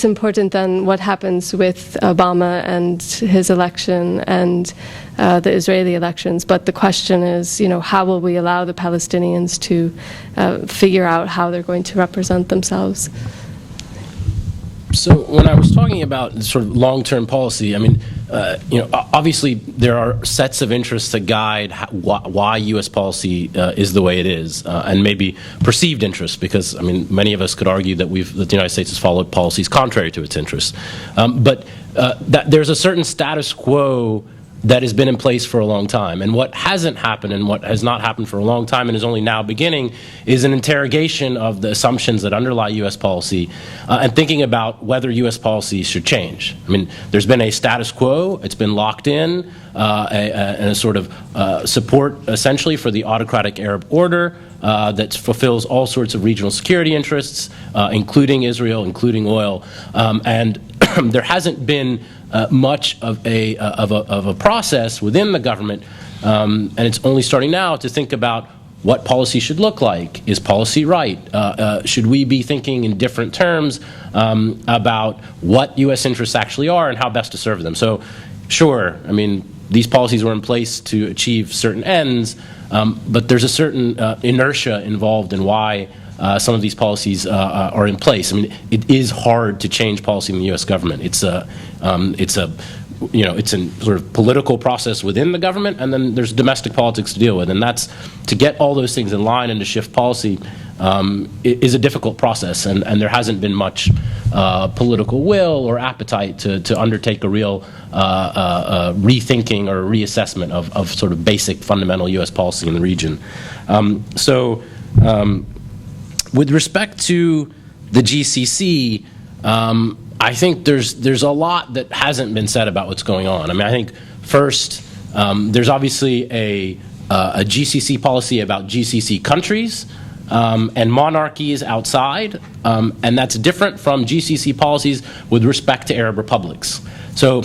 important than what happens with Obama and his election and the Israeli elections. But the question is, how will we allow the Palestinians to figure out how they're going to represent themselves? So when I was talking about sort of long-term policy, I mean, obviously there are sets of interests that guide why U.S. policy is the way it is, and maybe perceived interests, because I mean, many of us could argue that the United States has followed policies contrary to its interests. But that there's a certain status quo that has been in place for a long time. And what hasn't happened and what has not happened for a long time and is only now beginning is an interrogation of the assumptions that underlie U.S. policy and thinking about whether U.S. policy should change. I mean, there's been a status quo, it's been locked in, and a sort of support essentially for the autocratic Arab order that fulfills all sorts of regional security interests, including Israel, including oil, and there hasn't been much of a process within the government, and it's only starting now to think about what policy should look like. Is policy right? Should we be thinking in different terms about what U.S. interests actually are and how best to serve them? So, sure, I mean, these policies were in place to achieve certain ends, but there's a certain inertia involved in why some of these policies are in place. I mean, it is hard to change policy in the U.S. government. It's a sort of political process within the government, and then there's domestic politics to deal with, and that's to get all those things in line and to shift policy. is a difficult process, and there hasn't been much political will or appetite to undertake a real rethinking or reassessment of sort of basic fundamental U.S. policy in the region. With respect to the GCC, I think there's a lot that hasn't been said about what's going on. I mean, I think first, there's obviously a GCC policy about GCC countries and monarchies outside, and that's different from GCC policies with respect to Arab republics. So,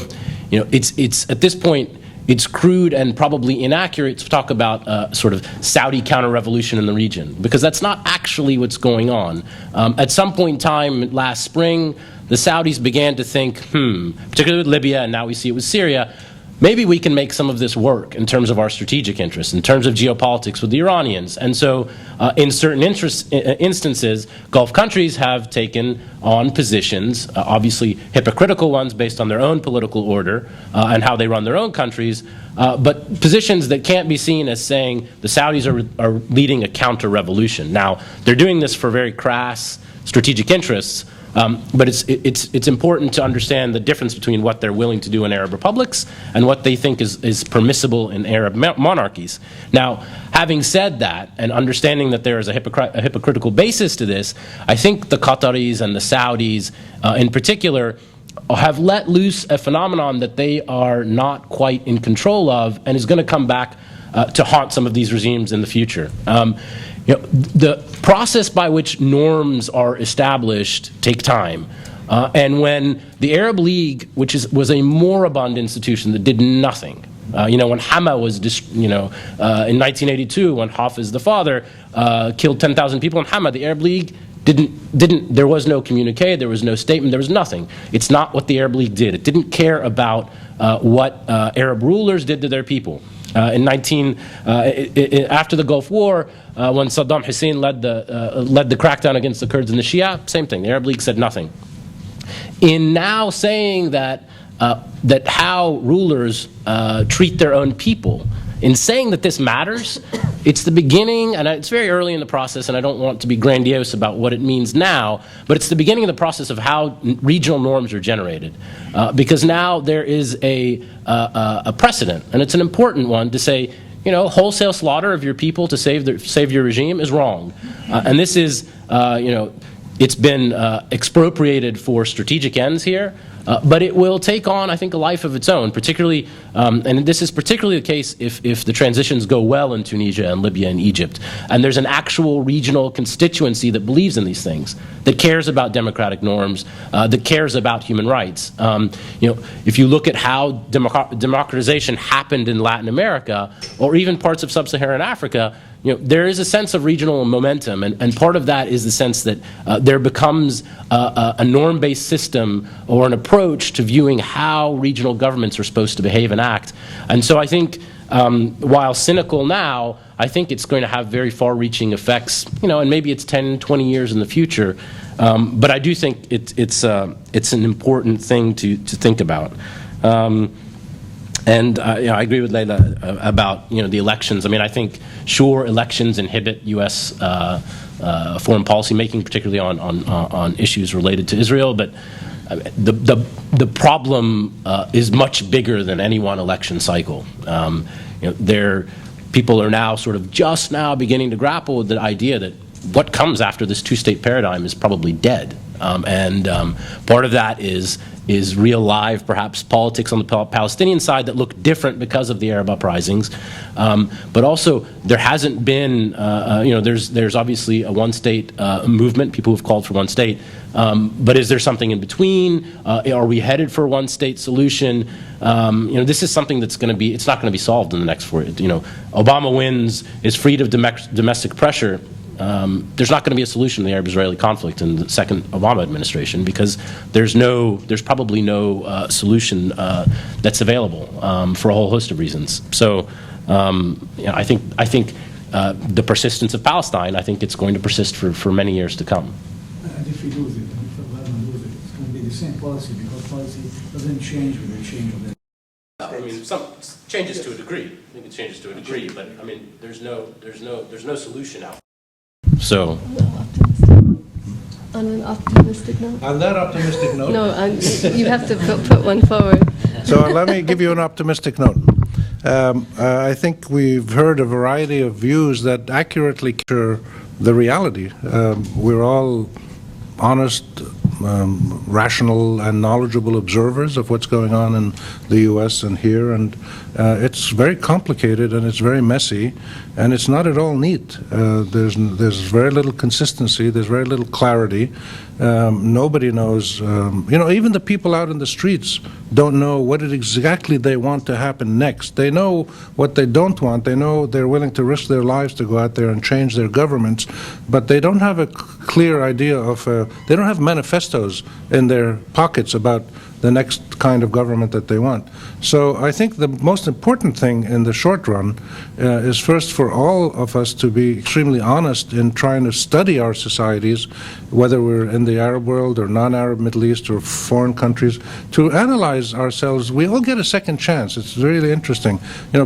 you know, it's at this point, it's crude and probably inaccurate to talk about sort of Saudi counter-revolution in the region, because that's not actually what's going on. At some point in time last spring, the Saudis began to think, particularly with Libya, and now we see it with Syria, maybe we can make some of this work in terms of our strategic interests, in terms of geopolitics with the Iranians. And so in certain instances, Gulf countries have taken on positions, obviously hypocritical ones based on their own political order and how they run their own countries, but positions that can't be seen as saying the Saudis are leading a counter-revolution. Now, they're doing this for very crass strategic interests, but it's important to understand the difference between what they're willing to do in Arab republics and what they think is permissible in Arab monarchies. Now, having said that, and understanding that there is a hypocritical basis to this, I think the Qataris and the Saudis in particular have let loose a phenomenon that they are not quite in control of and is going to come back to haunt some of these regimes in the future. You know, the process by which norms are established take time. And when the Arab League, which was a moribund institution that did nothing, you know, when Hama was, in 1982, when Hafiz, the father, killed 10,000 people in Hama, the Arab League there was no communique, there was no statement, there was nothing. It's not what the Arab League did. It didn't care about what Arab rulers did to their people. After the Gulf War, when Saddam Hussein led the crackdown against the Kurds and the Shia, same thing. The Arab League said nothing. In now saying that how rulers treat their own people, in saying that this matters, it's the beginning, and it's very early in the process, and I don't want to be grandiose about what it means now, but it's the beginning of the process of how regional norms are generated. Because now there is a precedent, and it's an important one, to say, you know, wholesale slaughter of your people to save your regime is wrong. And this is, it's been expropriated for strategic ends here. But it will take on, I think, a life of its own, particularly, and this is particularly the case if the transitions go well in Tunisia and Libya and Egypt, and there's an actual regional constituency that believes in these things, that cares about democratic norms, that cares about human rights. If you look at how democratization happened in Latin America, or even parts of sub-Saharan Africa, there is a sense of regional momentum, and part of that is the sense that there becomes a norm-based system or an approach to viewing how regional governments are supposed to behave and act. And so I think, while cynical now, I think it's going to have very far-reaching effects, and maybe it's 10, 20 years in the future. But I do think it's an important thing to think about. And I agree with Leila about the elections. I mean, I think sure elections inhibit U.S. Foreign policy making, particularly on issues related to Israel. But the problem is much bigger than any one election cycle. People are now sort of just now beginning to grapple with the idea that what comes after this two-state paradigm is probably dead. Part of that is real live, perhaps, politics on the Palestinian side that look different because of the Arab uprisings. But also, there hasn't been, there's obviously a one-state movement, people who have called for one state. But is there something in between? Are we headed for a one-state solution? This is something that's going to be, it's not going to be solved in the next 4 years. Obama wins, is freed of domestic pressure. There's not going to be a solution to the Arab-Israeli conflict in the second Obama administration, because there's probably no solution that's available for a whole host of reasons. So, I think the persistence of Palestine, I think it's going to persist for many years to come. And if we lose it, and if Obama loses it, it's going to be the same policy, because policy doesn't change with the change of the. I mean, some changes to a degree. I think it changes to a degree, but I mean, there's no solution out. So On an optimistic note? On that optimistic note. No, you have to put one forward. So let me give you an optimistic note. I think we've heard a variety of views that accurately capture the reality. We're all honest, rational, and knowledgeable observers of what's going on in the U.S. and here, and it's very complicated and it's very messy, and it's not at all neat. There's very little consistency. There's very little clarity. Nobody knows. Even the people out in the streets don't know what exactly they want to happen next. They know what they don't want. They know they're willing to risk their lives to go out there and change their governments, but they don't have a clear idea of. They don't have manifestos in their pockets about the next kind of government that they want. So I think the most important thing in the short run is first for all of us to be extremely honest in trying to study our societies, whether we're in the Arab world or non-Arab Middle East or foreign countries, to analyze ourselves. We all get a second chance. It's really interesting.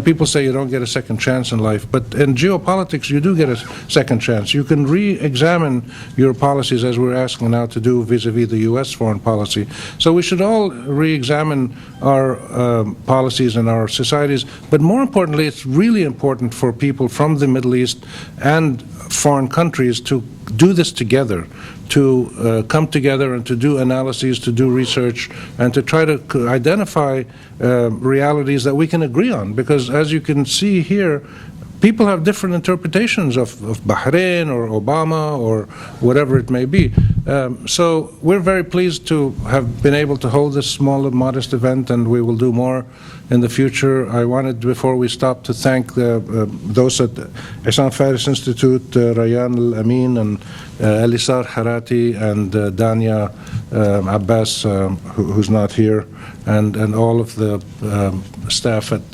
People say you don't get a second chance in life, but in geopolitics you do get a second chance. You can re-examine your policies, as we're asking now to do vis-a-vis the U.S. foreign policy. So we should all re-examine our policies and our societies, but more importantly, it's really important for people from the Middle East and foreign countries to do this together, to come together and to do analyses, to do research, and to try to identify realities that we can agree on. Because as you can see here, people have different interpretations of Bahrain or Obama or whatever it may be. So we're very pleased to have been able to hold this small and modest event, and we will do more in the future. I wanted, before we stop, to thank those at Issam Fares Institute, Rayan Al-Amin and Elisar Harati and Dania Abbas, who's not here, and all of the staff at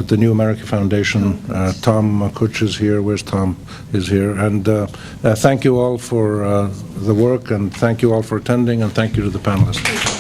the New America Foundation. Tom Kuch is here. Where's Tom? Is here. And thank you all for the work, and thank you all for attending, and thank you to the panelists.